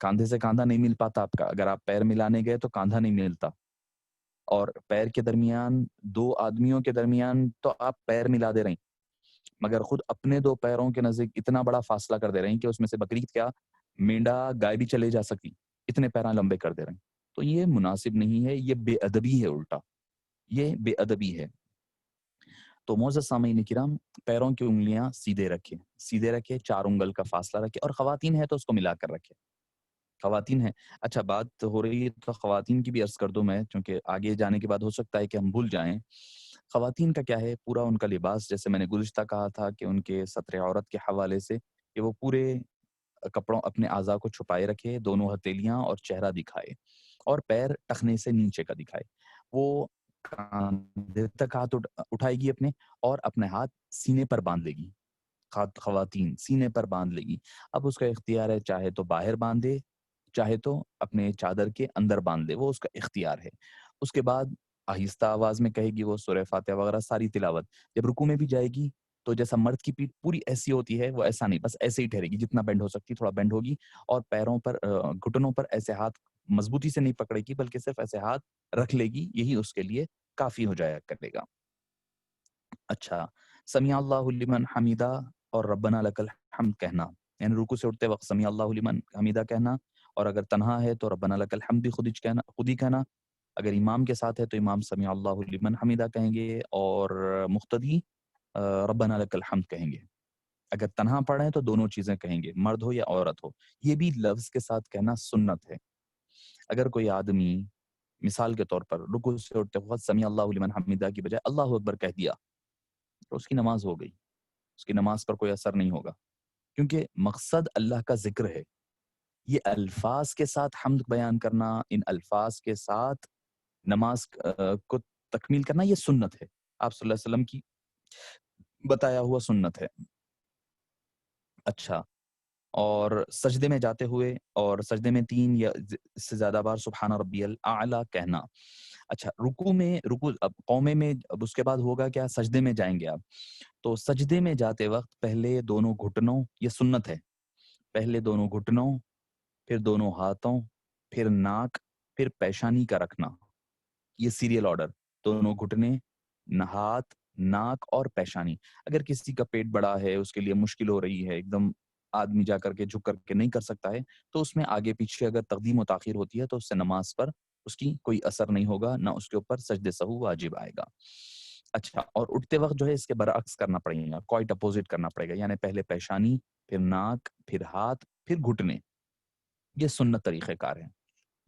کاندھے سے کاندھا نہیں مل پاتا آپ کا، اگر آپ پیر ملانے گئے تو کاندھا نہیں ملتا، اور پیر کے درمیان دو آدمیوں کے درمیان تو آپ پیر ملا دے رہے ہیں، مگر خود اپنے دو پیروں کے نزدیک اتنا بڑا فاصلہ کر دے رہے ہیں کہ اس میں سے بکری کیا مینڈا گائے بھی چلے جا سکتی، اتنے پیراں لمبے کر دے رہے ہیں. تو یہ مناسب نہیں ہے، یہ بے ادبی ہے، الٹا یہ بے ادبی ہے. تو معزز سامعین کرام، پیروں کی انگلیاں سیدھے رکھے، 4 انگل کا فاصلہ رکھے، اور خواتین ہے تو اس کو ملا کر رکھے. خواتین ہیں، اچھا بات ہو رہی ہے تو خواتین کی بھی عرض کر دوں میں، چونکہ آگے جانے کے بعد ہو سکتا ہے کہ ہم بھول جائیں. خواتین کا کیا ہے، پورا ان کا لباس، جیسے میں نے گزشتہ کہا تھا کہ ان کے ستر عورت کے حوالے سے کہ وہ پورے کپڑوں اپنے اعضاء کو چھپائے رکھے، دونوں ہتھیلیاں اور چہرہ دکھائے، اور پیر ٹخنے سے نیچے کا دکھائے. وہ کاندھے تک ہاتھ اٹھائے گی اپنے، اور اپنے ہاتھ سینے پر باندھ لے گی. خواتین سینے پر باندھ لے گی. اب اس کا اختیار ہے، چاہے تو باہر باندھے، چاہے تو اپنے چادر کے اندر باندھ لے، وہ اس کا اختیار ہے. اس کے بعد آہستہ آواز میں کہے گی وہ سورہ فاتحہ وغیرہ ساری تلاوت. جب رکوع میں بھی جائے گی تو جیسا مرد کی پیٹھ پوری ایسی ہوتی ہے، وہ ایسا نہیں، بس ایسے ہی ٹھہرے گی، جتنا بینڈ ہو سکتی تھوڑا بینڈ ہوگی، اور پیروں پر گھٹنوں پر ایسے ہاتھ مضبوطی سے نہیں پکڑے گی، بلکہ صرف ایسے ہاتھ رکھ لے گی، یہی اس کے لیے کافی ہو جایا کرے گا. اچھا، سمیع اللہ لمن حمیدہ اور ربنا لک الحمد کہنا، یعنی رکوع سے اٹھتے وقت سمیع اللہ لمن حمیدہ کہنا، اور اگر تنہا ہے تو ربنا لک الحمد بھی خود ہی کہنا. اگر امام کے ساتھ ہے تو امام سمیع اللہ لمن حمیدہ کہیں گے، اور مقتدی ربنا لک الحمد کہیں گے. اگر تنہا پڑھیں تو دونوں چیزیں کہیں گے، مرد ہو یا عورت ہو. یہ بھی لفظ کے ساتھ کہنا سنت ہے. اگر کوئی آدمی مثال کے طور پر رکوع سے اٹھتے وقت سمیع اللہ لمن حمیدہ کی بجائے اللہ اکبر کہہ دیا تو اس کی نماز ہو گئی، اس کی نماز پر کوئی اثر نہیں ہوگا، کیونکہ مقصد اللہ کا ذکر ہے. یہ الفاظ کے ساتھ حمد بیان کرنا، ان الفاظ کے ساتھ نماز کو تکمیل کرنا، یہ سنت ہے، آپ صلی اللہ علیہ وسلم کی بتایا ہوا سنت ہے. اچھا، اور سجدے میں جاتے ہوئے، اور سجدے میں 3 یا اس سے زیادہ بار سبحان ربی الاعلی کہنا. اچھا، رکوع اب قومے میں، اب اس کے بعد ہوگا کیا، سجدے میں جائیں گے آپ. تو سجدے میں جاتے وقت پہلے دونوں گھٹنوں، یہ سنت ہے، پہلے دونوں گھٹنوں، پھر دونوں ہاتھوں، پھر ناک، پھر پیشانی کا رکھنا. یہ سیریل آرڈر، دونوں گھٹنے، ہاتھ، ناک اور پیشانی. اگر کسی کا پیٹ بڑا ہے، اس کے لیے مشکل ہو رہی ہے، ایک دم آدمی جا کر کے جھک کر کے نہیں کر سکتا ہے، تو اس میں آگے پیچھے اگر تقدیم و تاخیر ہوتی ہے تو اس سے نماز پر اس کی کوئی اثر نہیں ہوگا، نہ اس کے اوپر سجدے سہو واجب آئے گا. اچھا، اور اٹھتے وقت جو ہے اس کے برعکس کرنا پڑے گا، کوائٹ اپوزٹ کرنا پڑے گا، یعنی پہلے پیشانی، پھر ناک، پھر ہاتھ، پھر گھٹنے. یہ سنت طریقہ کار ہے،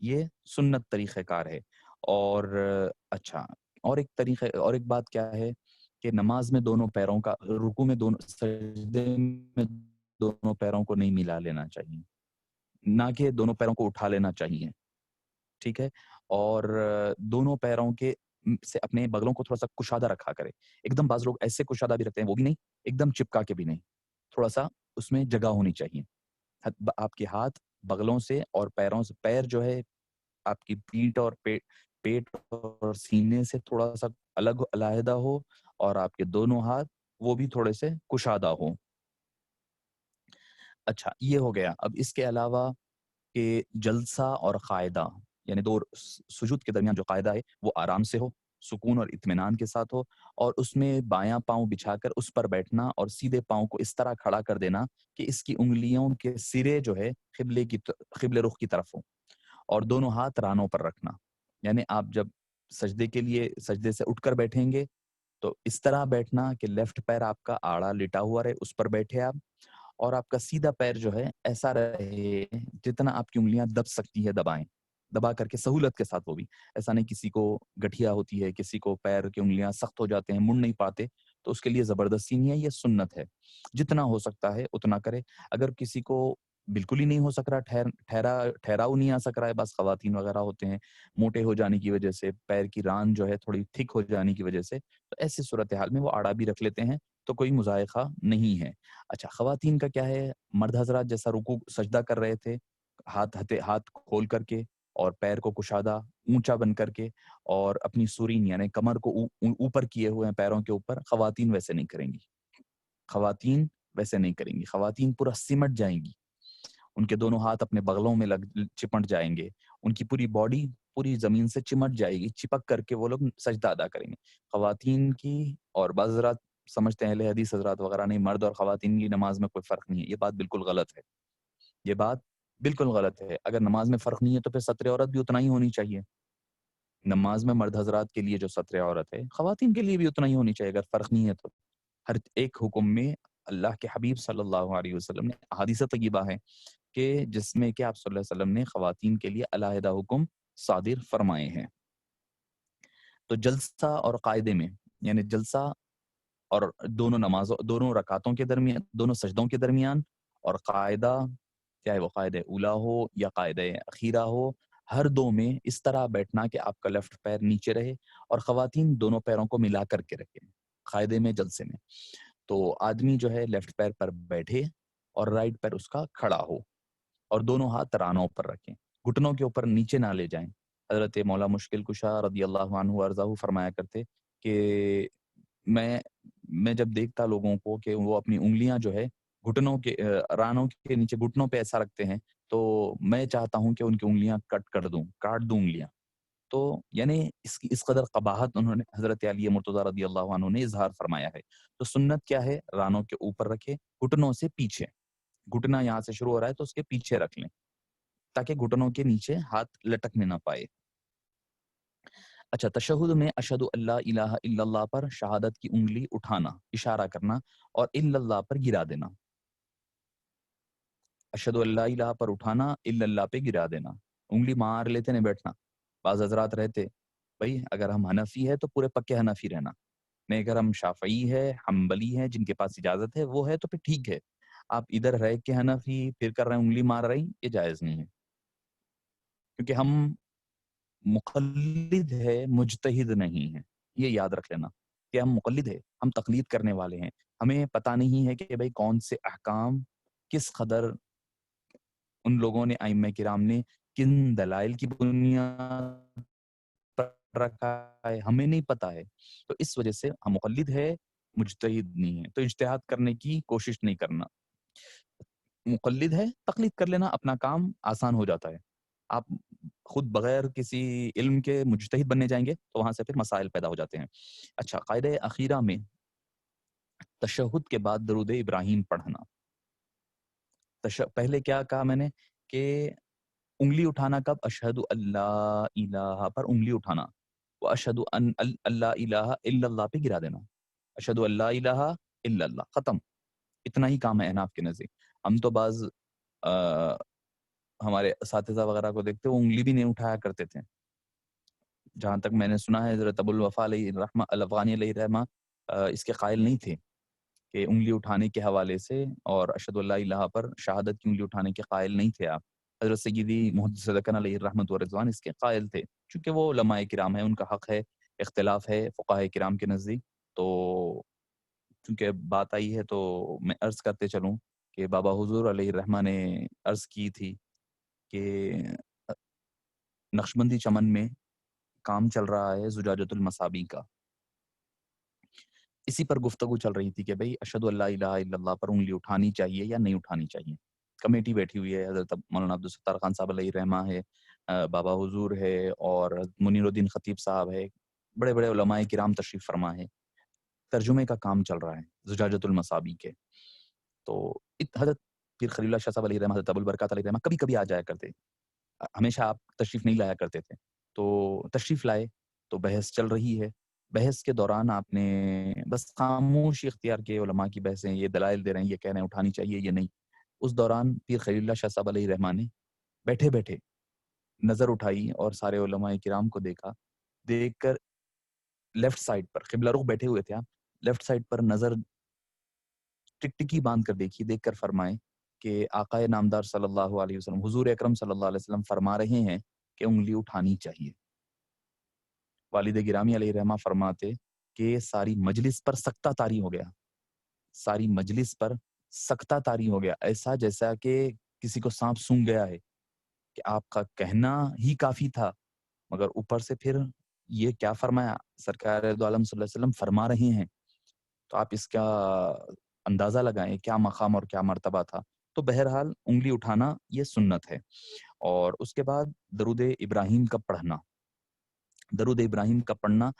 یہ سنت طریقہ کار ہے. اور اچھا، اور ایک بات کیا ہے کہ نماز میں دونوں پیروں کا، رکوع میں دونوں، سجدے میں دونوں پیروں کو نہیں ملا لینا چاہیے، نہ کہ دونوں پیروں کو اٹھا لینا چاہیے، ٹھیک ہے. اور دونوں پیروں کے سے اپنے بغلوں کو تھوڑا سا کشادہ رکھا کرے. ایک دم بعض لوگ ایسے کشادہ بھی رکھتے ہیں، وہ بھی نہیں، ایک دم چپکا کے بھی نہیں، تھوڑا سا اس میں جگہ ہونی چاہیے. آپ کے ہاتھ بغلوں سے اور پیروں سے، پیر جو ہے آپ کی پیٹھ اور پیٹ اور سینے سے تھوڑا سا الگ علیحدہ ہو، اور آپ کے دونوں ہاتھ وہ بھی تھوڑے سے کشادہ ہو. اچھا، یہ ہو گیا. اب اس کے علاوہ کہ جلسہ اور قاعدہ، یعنی دو سجود کے درمیان جو قاعدہ ہے وہ آرام سے ہو، سکون اور اطمینان کے ساتھ ہو، اور اس میں بایاں پاؤں بچھا کر اس پر بیٹھنا، اور سیدھے پاؤں کو اس طرح کھڑا کر دینا کہ اس کی انگلیوں کے سرے جو ہے قبلے رخ کی طرف ہو، اور دونوں ہاتھ رانوں پر رکھنا. یعنی آپ جب سجدے کے لیے سجدے سے اٹھ کر بیٹھیں گے تو اس طرح بیٹھنا کہ لیفٹ پیر آپ کا آڑا لٹا ہوا رہے، اس پر بیٹھے آپ، اور آپ کا سیدھا پیر جو ہے ایسا رہے جتنا آپ کی انگلیاں دب سکتی ہے دبائیں، دبا کر کے سہولت کے ساتھ. وہ بھی ایسا نہیں کسی کو گٹھیا ہوتی ہے، کسی کو پیر کی انگلیاں سخت ہو جاتے ہیں، مڑ نہیں پاتے، تو اس کے لیے زبردستی نہیں ہے، یہ سنت ہے. جتنا ہو سکتا ہے اتنا کرے. اگر کسی کو بالکل ہی نہیں ہو سک رہا، ٹھہراؤ نہیں آ سک رہا ہے، بس خواتین وغیرہ ہوتے ہیں موٹے ہو جانے کی وجہ سے، پیر کی ران جو ہے تھوڑی تھک ہو جانے کی وجہ سے، تو ایسی صورتحال میں وہ آڑا بھی رکھ لیتے ہیں، تو کوئی مضائقہ نہیں ہے. اچھا، خواتین کا کیا ہے، مرد حضرات جیسا رکوع سجدہ کر رہے تھے، ہاتھ کھول کر کے اور پیر کو کشادہ اونچا بن کر کے، اور اپنی سورین یعنی کمر کو اوپر کیے ہوئے ہیں پیروں کے اوپر، خواتین ویسے نہیں کریں گی. خواتین ویسے نہیں کریں گی، خواتین پورا سمٹ جائیں گی، ان کے دونوں ہاتھ اپنے بغلوں میں چپٹ جائیں گے، ان کی پوری باڈی پوری زمین سے چمٹ جائے گی، چپک کر کے وہ لوگ سجدہ ادا کریں گے۔ خواتین کی، اور بعض حضرات سمجھتے ہیں اہل حدیث حضرات وغیرہ نہیں، مرد اور خواتین کی نماز میں کوئی فرق نہیں ہے، یہ بات بالکل غلط ہے، یہ بات بالکل غلط ہے۔ اگر نماز میں فرق نہیں ہے تو پھر ستر عورت بھی اتنا ہی ہونی چاہیے۔ نماز میں مرد حضرات کے لیے جو ستر عورت ہے، خواتین کے لیے بھی اتنا ہی ہونی چاہیے اگر فرق نہیں ہے تو۔ ہر ایک حکم میں اللہ کے حبیب صلی اللہ علیہ وسلم نے احادیث طیبہ ہے کہ جس میں کہ آپ صلی اللہ علیہ وسلم نے خواتین کے لیے علیحدہ حکم صادر فرمائے ہیں۔ تو جلسہ اور قاعدے میں، یعنی جلسہ اور دونوں نمازوں، دونوں رکعتوں کے درمیان، دونوں سجدوں کے درمیان، اور قاعدہ چاہے وہ قاعدہ اولا ہو یا قاعدہ اخیرہ ہو، ہر دو میں اس طرح بیٹھنا کہ آپ کا لیفٹ پیر نیچے رہے اور خواتین دونوں پیروں کو ملا کر کے رکھیں قاعدے میں، جلسے میں۔ تو آدمی جو ہے لیفٹ پیر پر بیٹھے اور رائٹ پیر اس کا کھڑا ہو، اور دونوں ہاتھ رانوں پر رکھیں، گھٹنوں کے اوپر نیچے نہ لے جائیں۔ حضرت مولا مشکل کشا رضی اللہ عنہ ارضاہ فرمایا کرتے کہ میں جب دیکھتا لوگوں کو کہ وہ اپنی انگلیاں جو ہے گھٹنوں کے رانوں کے نیچے گھٹنوں پہ ایسا رکھتے ہیں، تو میں چاہتا ہوں کہ ان کی انگلیاں کاٹ دوں انگلیاں۔ تو یعنی اس قدر قباحت انہوں نے حضرت علی مرتضیٰ رضی اللہ عنہ نے اظہار فرمایا ہے۔ تو سنت کیا ہے؟ رانوں کے اوپر رکھے، گھٹنوں سے پیچھے، گھٹنا یہاں سے شروع ہو رہا ہے تو اس کے پیچھے رکھ لیں تاکہ گھٹنوں کے نیچے ہاتھ لٹکنے نہ پائے۔ اچھا، تشہد میں اشہد اللہ الہ الا اللہ پر شہادت کی انگلی اٹھانا، اشارہ کرنا، اور الا اللہ پر گرا دینا۔ اشہد اللہ الہ پر اٹھانا، الا اللہ پہ گرا دینا، انگلی مار لیتے نہیں بیٹھنا۔ بعض حضرات رہتے بھائی اگر ہم حنفی ہے تو پورے پکے حنفی رہنا، نہیں اگر ہم شافعی ہے، حنبلی ہے، جن کے پاس اجازت ہے وہ ہے تو پھر ٹھیک ہے، آپ ادھر رہ کے حنفی پھر کر رہے ہیں انگلی مار رہی، یہ جائز نہیں ہے، کیونکہ ہم مقلد ہے، مجتہد نہیں ہے، یہ یاد رکھ لینا کہ ہم مقلد ہے، ہم تقلید کرنے والے ہیں، ہمیں پتہ نہیں ہے کہ بھئی کون سے احکام کس قدر ان لوگوں نے، ائمہ کرام نے کن دلائل کی بنیاد پر رکھا ہے، ہمیں نہیں پتا ہے، تو اس وجہ سے ہم مقلد ہے، مجتہد نہیں ہے، تو اجتہاد کرنے کی کوشش نہیں کرنا۔ مقلد ہے، تقلید کر لینا، اپنا کام آسان ہو جاتا ہے، آپ خود بغیر کسی علم کے مجتہد بننے جائیں گے تو وہاں سے پھر مسائل پیدا ہو جاتے ہیں۔ اچھا، قاعدہ اخیرہ میں تشہد کے بعد درود ابراہیم پڑھنا۔ پہلے کیا کہا میں نے کہ انگلی اٹھانا کب؟ اشہد اللہ الہ پر انگلی اٹھانا، وہ اشہد ان اللہ الہ الا اللہ پہ گرا دینا، اشہد اللہ الہ الا اللہ، ختم، اتنا ہی کام ہے احناف کے نزدیک۔ ہم تو بعض ہمارے اساتذہ وغیرہ کو دیکھتے وہ انگلی بھی نہیں اٹھایا کرتے تھے، جہاں تک میں نے سنا ہے حضرت ابو الوفا علیہ الرحمہ الافغانی علیہ الرحمہ اس کے قائل نہیں تھے کہ انگلی اٹھانے کے حوالے سے، اور اشہد اللہ الہ پر شہادت کی انگلی اٹھانے کے قائل نہیں تھے آپ۔ حضرت سیدی محدث صدقن علیہ الرحمۃ والرضوان اس کے قائل تھے، چونکہ وہ علماء کرام ہیں، ان کا حق ہے، اختلاف ہے فقہاء کرام کے نزدیک، تو چونکہ بات آئی ہے تو میں عرض کرتے چلوں کہ بابا حضور علیہ الرحمہ نے عرض کی تھی کہ نقشبندی چمن میں کام چل رہا ہے زجاجۃ المصابیح کا، اسی پر گفتگو چل رہی تھی کہ بھئی اشہد اللہ الہ الا اللہ پر انگلی اٹھانی چاہیے یا نہیں اٹھانی چاہیے۔ کمیٹی بیٹھی ہوئی ہے، حضرت مولانا عبدالستار خان صاحب علیہ رحمہ ہے، بابا حضور ہے، اور منیر الدین خطیب صاحب ہے، بڑے بڑے علماء کرام تشریف فرما ہے، ترجمے کا کام چل رہا ہے زجاجۃ المصابیح کے۔ تو حضرت پیر خلیل اللہ شاہ صاحب علیہ رحمہ، حضرت ابو البرکات علیہ رحمہ کبھی کبھی آ جایا کرتے، ہمیشہ آپ تشریف نہیں لایا کرتے تھے، تو تشریف لائے تو بحث چل رہی ہے، بحث کے دوران آپ نے بس خاموشی اختیار کی، علماء کی بحثیں، یہ دلائل دے رہے ہیں، یہ کہہ رہے ہیں اٹھانی چاہیے یہ نہیں۔ اس دوران پیر خلیل اللہ شاہ صاحب علیہ رحمہ نے بیٹھے بیٹھے نظر اٹھائی اور سارے علماء کرام کو دیکھا، دیکھ کر لیفٹ سائڈ پر قبلہ رخ بیٹھے ہوئے تھے آپ، لیفٹ سائڈ پر نظر ٹکٹکی باندھ کر دیکھی، دیکھ کر فرمائے کہ آقا نامدار صلی اللہ علیہ وسلم، حضور اکرم صلی اللہ علیہ وسلم فرما رہے ہیں کہ انگلی اٹھانی چاہیے۔ والد گرامی علیہ رحمہ فرماتے کہ ساری مجلس پر سکتہ طاری ہو گیا، ساری مجلس پر سکتہ طاری ہو گیا، ایسا جیسا کہ کسی کو سانپ سونگھ گیا ہے، کہ آپ کا کہنا ہی کافی تھا، مگر اوپر سے پھر یہ کیا فرمایا، سرکار دو عالم صلی اللہ علیہ وسلم فرما رہے ہیں، تو آپ اس کا اندازہ لگائیں کیا مقام اور کیا مرتبہ تھا۔ تو بہرحال انگلی اٹھانا یہ سنت ہے. اور اس کے بعد درود ابراہیم کا پڑھنا، درود ابراہیم کا پڑھنا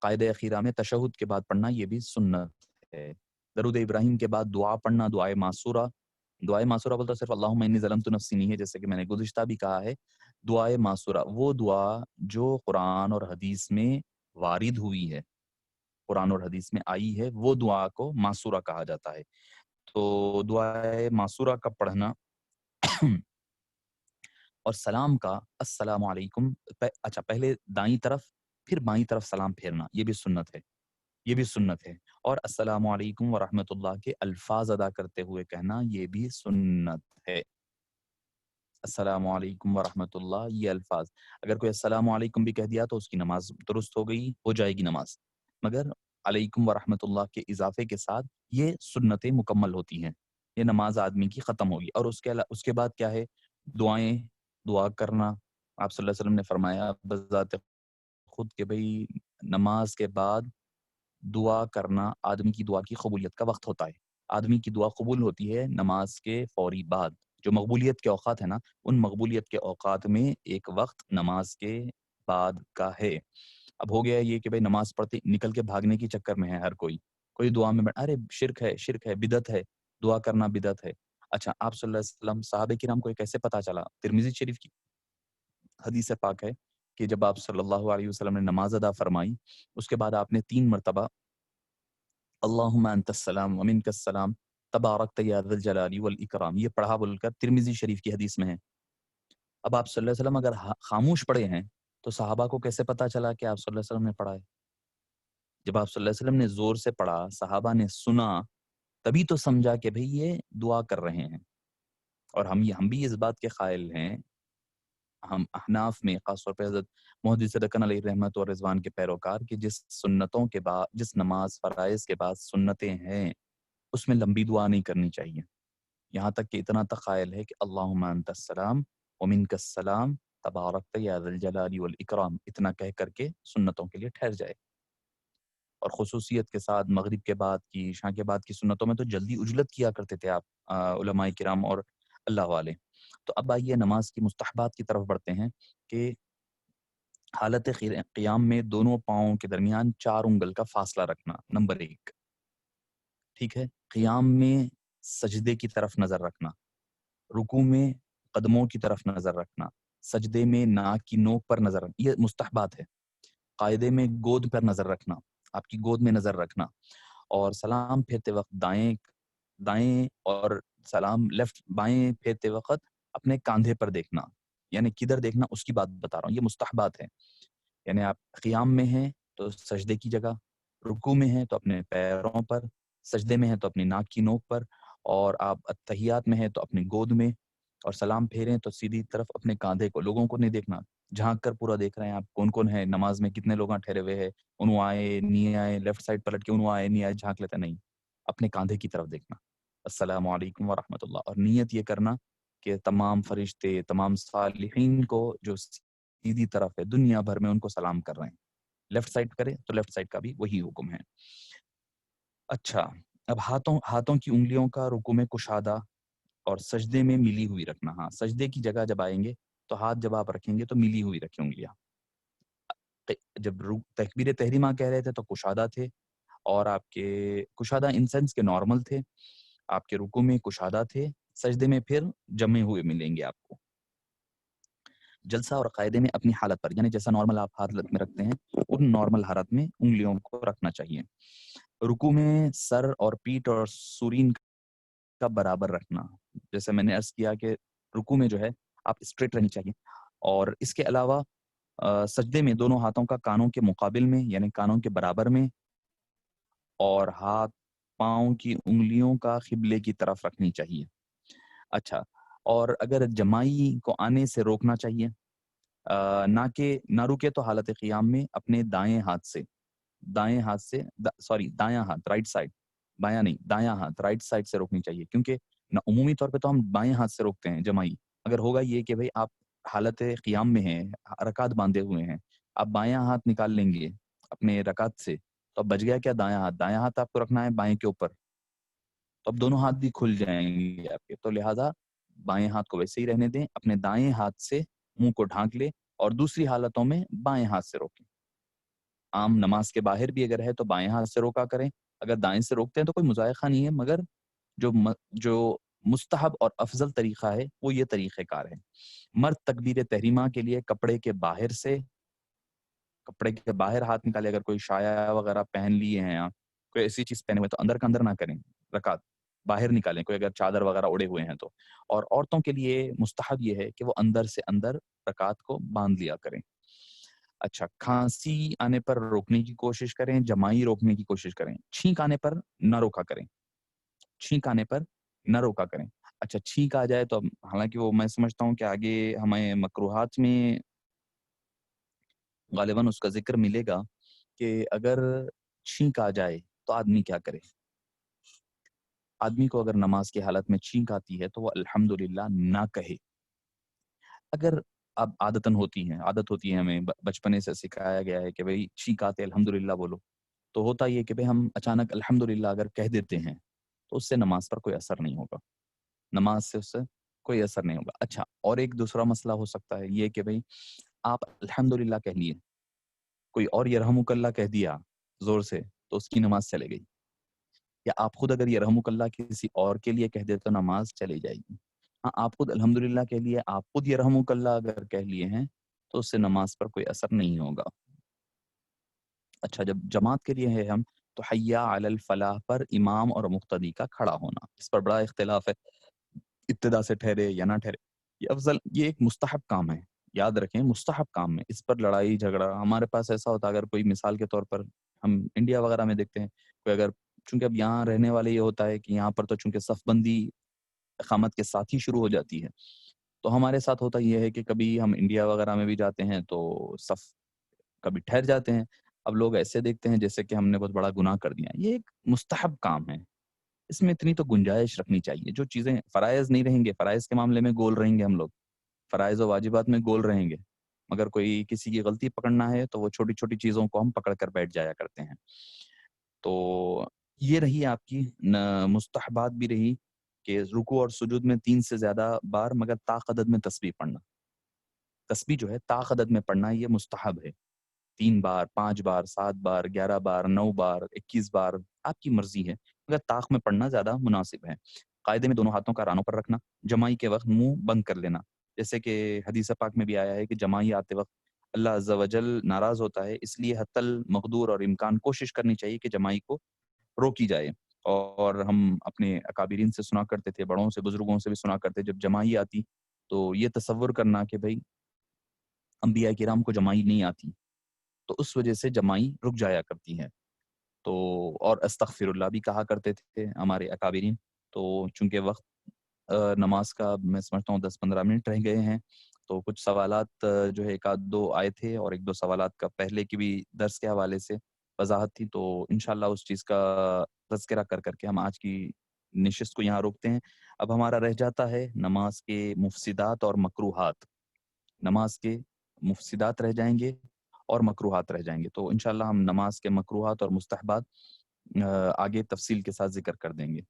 قاعدہ اخیرہ میں تشہد کے بعد پڑھنا یہ بھی سنت ہے. درود ابراہیم کے بعد دعا پڑھنا، دعائے معصورہ. دعائے معصورہ بولتا صرف اللہم انی ظلمت نفسی نہیں ہے، جیسے کہ میں نے گزشتہ بھی کہا ہے. دعائے معصورہ وہ دعا جو قرآن اور حدیث میں وارد ہوئی ہے، قرآن اور حدیث میں آئی ہے، وہ دعا کو معصورہ کہا جاتا ہے. تو دعائے معصورہ کا پڑھنا اور سلام کا السلام علیکم، اچھا پہلے دائیں طرف پھر بائیں طرف سلام پھیرنا، یہ بھی سنت ہے، یہ بھی سنت ہے. اور السلام علیکم ورحمۃ اللہ کے الفاظ ادا کرتے ہوئے کہنا یہ بھی سنت ہے. السلام علیکم ورحمۃ اللہ یہ الفاظ، اگر کوئی السلام علیکم بھی کہہ دیا تو اس کی نماز درست ہو گئی، ہو جائے گی نماز، مگر علیکم ورحمۃ اللہ کے اضافے کے ساتھ یہ سنتیں مکمل ہوتی ہیں، یہ نماز آدمی کی ختم ہوگی. اور اس کے بعد کیا ہے؟ دعائیں، دعا کرنا. آپ صلی اللہ علیہ وسلم نے فرمایا بذات خود کہ بھئی نماز کے بعد دعا کرنا آدمی کی دعا کی قبولیت کا وقت ہوتا ہے. آدمی کی دعا قبول ہوتی ہے نماز کے فوری بعد. جو مقبولیت کے اوقات ہیں نا، ان مقبولیت کے اوقات میں ایک وقت نماز کے بعد کا ہے. اب ہو گیا یہ کہ بھئی نماز پڑھتے نکل کے بھاگنے کی چکر میں ہے ہر کوئی دعا میں ارے شرک ہے بدعت ہے، دعا کرنا بدعت ہے. اچھا آپ صلی اللہ علیہ وسلم صحابہ کرام کو کیسے پتا چلا؟ ترمذی شریف کی حدیث پاک ہے کہ جب آپ صلی اللہ علیہ وسلم نے نماز ادا فرمائی، اس کے بعد آپ نے 3 مرتبہ اللہم انت السلام ومنک السلام تبارکت یا ذی الجلال والاکرام یہ پڑھا بول کر ترمذی شریف کی حدیث میں ہے. اب آپ صلی اللہ علیہ وسلم اگر خاموش پڑھے ہیں تو صحابہ کو کیسے پتا چلا کہ آپ صلی اللہ علیہ وسلم نے پڑھا ہے؟ جب آپ صلی اللہ علیہ وسلم نے زور سے پڑھا، صحابہ نے سنا، تبھی تو سمجھا کہ بھئی یہ دعا کر رہے ہیں. اور ہم بھی اس بات کے قائل ہیں، ہم احناف میں خاص طور پہ حضرت محدث دکن علیہ رحمت اور رضوان کے پیروکار کہ جس سنتوں کے بعد، جس نماز فرائض کے بعد سنتیں ہیں، اس میں لمبی دعا نہیں کرنی چاہیے. یہاں تک کہ اتنا تقائل ہے کہ اللہم انت السلام ومنک السلام تبارکت یا ذی الجلال والاکرام اتنا کہہ کر کے سنتوں کے لیے ٹھہر جائے. اور خصوصیت کے ساتھ مغرب کے بعد کی، عشاء کے بعد کی سنتوں میں تو جلدی عجلت کیا کرتے تھے آپ علماء کرام اور اللہ والے. تو اب آئیے نماز کی مستحبات کی طرف بڑھتے ہیں کہ حالت قیام میں دونوں پاؤں کے درمیان 4 انگل کا فاصلہ رکھنا، نمبر 1. ٹھیک ہے. قیام میں سجدے کی طرف نظر رکھنا، رکوع میں قدموں کی طرف نظر رکھنا، سجدے میں ناک کی نوک پر نظر رکھنا، یہ مستحبات ہے. قاعدے میں گود پر نظر رکھنا، آپ کی گود میں نظر رکھنا. اور سلام پھیرتے وقت دائیں اور سلام بائیں پھیرتے وقت اپنے کاندھے پر دیکھنا، یعنی کدھر دیکھنا اس کی بات بتا رہا ہوں. یہ مستحبات ہے. یعنی آپ قیام میں ہیں تو سجدے کی جگہ، رکوع میں ہیں تو اپنے پیروں پر، سجدے میں ہیں تو اپنی ناک کی نوک پر، اور آپ اتحیات میں ہیں تو اپنی گود میں، اور سلام پھیریں تو سیدھی طرف اپنے کاندھے کو، لوگوں کو نہیں دیکھنا. جھانک کر پورا دیکھ رہے ہیں آپ کون کون ہے نماز میں، کتنے لوگ ٹھہرے ہوئے ہیں، انہوں آئے نہیں آئے، لیفٹ سائڈ پلٹ کے انہوں آئے نہیں آئے جھانک لیتے نہیں، اپنے کاندھے کی طرف دیکھنا. السلام علیکم ورحمۃ اللہ. اور نیت یہ کرنا کہ تمام فرشتے، تمام صالحین کو جو سیدھی طرف ہے دنیا بھر میں ان کو سلام کر رہے ہیں، لیفٹ سائڈ کرے تو لیفٹ سائڈ کا بھی وہی حکم ہے. اچھا اب ہاتھوں کی انگلیوں کا رکوع میں کشادہ اور سجدے میں ملی ہوئی رکھنا. ہاں سجدے کی جگہ جب آئیں گے تو ہاتھ جب آپ رکھیں گے تو ملی ہوئی رکھیں انگلیاں. جب تکبیر تحریمہ کہہ رہے تھے تو کشادہ تھے، اور آپ کے کشادہ ان سینس کے نارمل تھے، آپ کے رکوع میں کشادہ تھے، سجدے میں پھر جمے ہوئے ملیں گے آپ کو. جلسہ اور قاعدے میں اپنی حالت پر، یعنی جیسا نارمل آپ ہاتھ میں رکھتے ہیں ان نارمل حالت میں انگلیوں کو رکھنا چاہیے. رکوع میں سر اور پیٹھ اور سورین کا برابر رکھنا، جیسے میں نے عرض کیا کہ رکوع میں جو ہے آپ اسٹریٹ رہنی چاہیے. اور اس کے علاوہ سجدے میں دونوں ہاتھوں کا کانوں کے مقابل میں، یعنی کانوں کے برابر میں، اور ہاتھ پاؤں کی انگلیوں کا قبلے کی طرف رکھنی چاہیے. اچھا اور اگر جمائی کو آنے سے روکنا چاہیے، نہ رکے تو حالت قیام میں اپنے دائیں ہاتھ دایاں ہاتھ رائٹ سائڈ، بایاں نہیں دایاں ہاتھ رائٹ سائڈ سے روکنی چاہیے. کیونکہ عمومی طور پہ تو ہم بائیں ہاتھ سے روکتے ہیں جمائی. اگر ہوگا یہ کہ بھئی آپ حالت قیام میں ہیں، رکعت باندھے ہوئے ہیں، آپ بایاں ہاتھ نکال لیں گے اپنے رکعت سے تو اب بچ گیا کیا؟ دایاں ہاتھ آپ کو رکھنا ہے بائیں کے اوپر. تو اب دونوں ہاتھ بھی کھل جائیں گے آپ کے، تو لہٰذا بائیں ہاتھ کو ویسے ہی رہنے دیں، اپنے دائیں ہاتھ سے منہ کو ڈھانک لے اور دوسری حالتوں میں بائیں ہاتھ سے روکیں. عام نماز کے باہر بھی اگر ہے تو بائیں ہاتھ سے روکا کریں، اگر دائیں سے روکتے ہیں تو کوئی مضائقہ نہیں ہے، مگر جو مستحب اور افضل طریقہ ہے وہ یہ طریقہ کار ہے. مرد تکبیر تحریمہ کے لیے کپڑے کے باہر ہاتھ نکالے، اگر کوئی شایا وغیرہ پہن لیے ہیں یا کوئی ایسی چیز پہنے ہوئے تو اندر کا اندر نہ کریں، رکعت باہر نکالیں، کوئی اگر چادر وغیرہ اڑے ہوئے ہیں تو. اور عورتوں کے لیے مستحب یہ ہے کہ وہ اندر سے اندر رکعت کو باندھ لیا کریں. اچھا، کھانسی آنے پر روکنے کی کوشش کریں، جمائی روکنے کی کوشش کریں، چھینک آنے پر نہ روکا کریں، چھینک آنے پر نہ روکا کریں. اچھا، چھینک آ جائے تو حالانکہ وہ میں سمجھتا ہوں کہ آگے ہمیں مکروہات میں غالباً اس کا ذکر ملے گا کہ اگر چھینک آ جائے تو آدمی کیا کرے. آدمی کو اگر نماز کی حالت میں چھینک آتی ہے تو وہ الحمدللہ نہ کہے. اگر اب عادت ہوتی ہے ہمیں بچپنے سے سکھایا گیا ہے کہ بھئی چھینک آتے الحمدللہ بولو، تو ہوتا یہ کہ بھئی ہم اچانک الحمدللہ اگر کہہ دیتے ہیں تو اس سے نماز پر کوئی اثر نہیں ہوگا، نماز سے اس سے کوئی اثر نہیں ہوگا. اچھا، اور ایک دوسرا مسئلہ ہو سکتا ہے یہ کہ بھئی آپ الحمدللہ کہہ لیے، کوئی اور یرحمک اللہ کہہ دیا زور سے تو اس کی نماز چلے گئی، یا آپ خود اگر یرحمک اللہ کسی اور کے لیے کہہ دے تو نماز چلی جائے گی. ہاں، آپ خود الحمدللہ کہہ لیے، آپ خود یرحمک اللہ اگر کہہ لیے ہیں تو اس سے نماز پر کوئی اثر نہیں ہوگا. اچھا، جب جماعت کے لیے ہے ہم تو حی علی الفلاح پر امام اور مقتدی کا کھڑا ہونا، اس پر بڑا اختلاف ہے، ابتدا سے ٹھہرے یا نہ ٹھہرے. یہ ایک مستحب کام ہے، یاد رکھیں مستحب کام ہے. اس پر لڑائی جھگڑا ہمارے پاس ایسا ہوتا اگر کوئی مثال کے طور پر ہم انڈیا وغیرہ میں دیکھتے ہیں، کوئی اگر چونکہ اب یہاں رہنے والے یہ ہوتا ہے کہ یہاں پر تو چونکہ صف بندی اقامت کے ساتھ ہی شروع ہو جاتی ہے، تو ہمارے ساتھ ہوتا یہ ہے کہ کبھی ہم انڈیا وغیرہ میں بھی جاتے ہیں تو صف کبھی ٹھہر جاتے ہیں. اب لوگ ایسے دیکھتے ہیں جیسے کہ ہم نے بہت بڑا گناہ کر دیا. یہ ایک مستحب کام ہے، اس میں اتنی تو گنجائش رکھنی چاہیے. جو چیزیں فرائض نہیں رہیں گے، فرائض کے معاملے میں گول رہیں گے ہم لوگ، فرائض و واجبات میں گول رہیں گے، مگر کوئی کسی کی غلطی پکڑنا ہے تو وہ چھوٹی چھوٹی چیزوں کو ہم پکڑ کر بیٹھ جایا کرتے ہیں. تو یہ رہی آپ کی مستحبات بھی رہی کہ رکوع اور سجود میں 3 سے زیادہ بار مگر طاق عدد میں تسبیح پڑھنا. تسبیح جو ہے طاق عدد میں پڑھنا یہ مستحب ہے. 3 بار، 5 بار، 7 بار، 11 بار، 9 بار، 21 بار، آپ کی مرضی ہے، مگر طاق میں پڑھنا زیادہ مناسب ہے. قاعدے میں دونوں ہاتھوں کا رانوں پر رکھنا، جمائی کے وقت منہ بند کر لینا، جیسے کہ حدیث پاک میں بھی آیا ہے کہ جمائی آتے وقت اللہ عز و جل ناراض ہوتا ہے، اس لیے حتی المقدور اور امکان کوشش کرنی چاہیے کہ جمائی کو روکی جائے. اور ہم اپنے اکابرین سے سنا کرتے تھے، بڑوں سے بزرگوں سے بھی سنا کرتے، جب جمائی آتی تو یہ تصور کرنا کہ بھئی انبیاء کرام کو جمائی نہیں آتی تو اس وجہ سے جمائی رک جایا کرتی ہے. تو اور استغفر اللہ بھی کہا کرتے تھے ہمارے اکابرین. تو چونکہ وقت نماز کا میں سمجھتا ہوں 10-15 منٹ رہ گئے ہیں، تو کچھ سوالات جو ہے ایک آدھ دو آئے تھے اور ایک دو سوالات کا پہلے کی بھی درس کے حوالے سے وضاحت تھی، تو انشاءاللہ اس چیز کا تذکرہ کر کر کے ہم آج کی نشست کو یہاں روکتے ہیں. اب ہمارا رہ جاتا ہے نماز کے مفسدات اور مکروہات. نماز کے مفسدات رہ جائیں گے اور مکروہات رہ جائیں گے، تو انشاءاللہ ہم نماز کے مکروہات اور مستحبات آگے تفصیل کے ساتھ ذکر کر دیں گے.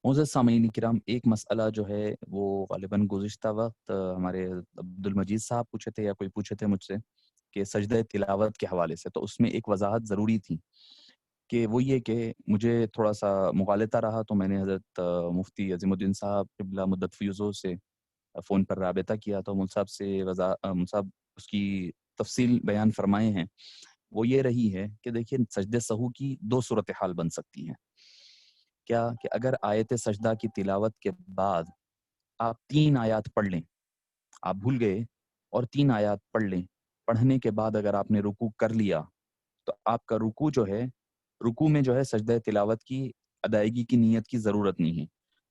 معزز سامعین کرام، ایک مسئلہ جو ہے وہ غالباً گزشتہ وقت ہمارے عبد المجید صاحب پوچھے تھے یا کوئی پوچھے تھے مجھ سے کہ سجدہ تلاوت کے حوالے سے، تو اس میں ایک وضاحت ضروری تھی کہ وہ یہ کہ مجھے تھوڑا سا مغالطہ رہا، تو میں نے حضرت مفتی عظیم الدین صاحب قبلہ مدت فیوزوں سے فون پر رابطہ کیا، تو مول صاحب سے مول صاحب اس کی تفصیل بیان فرمائے ہیں. وہ یہ رہی ہے کہ دیکھیے سجدہ سہو کی 2 صورتحال بن سکتی ہیں. کیا کہ اگر آیت سجدہ کی تلاوت کے بعد آپ 3 آیات پڑھ لیں، آپ بھول گئے اور 3 آیات پڑھ لیں، پڑھنے کے بعد اگر آپ نے رکوع کر لیا تو آپ کا رکوع جو ہے، رکوع میں جو ہے سجدہ تلاوت کی ادائیگی کی نیت کی ضرورت نہیں ہے.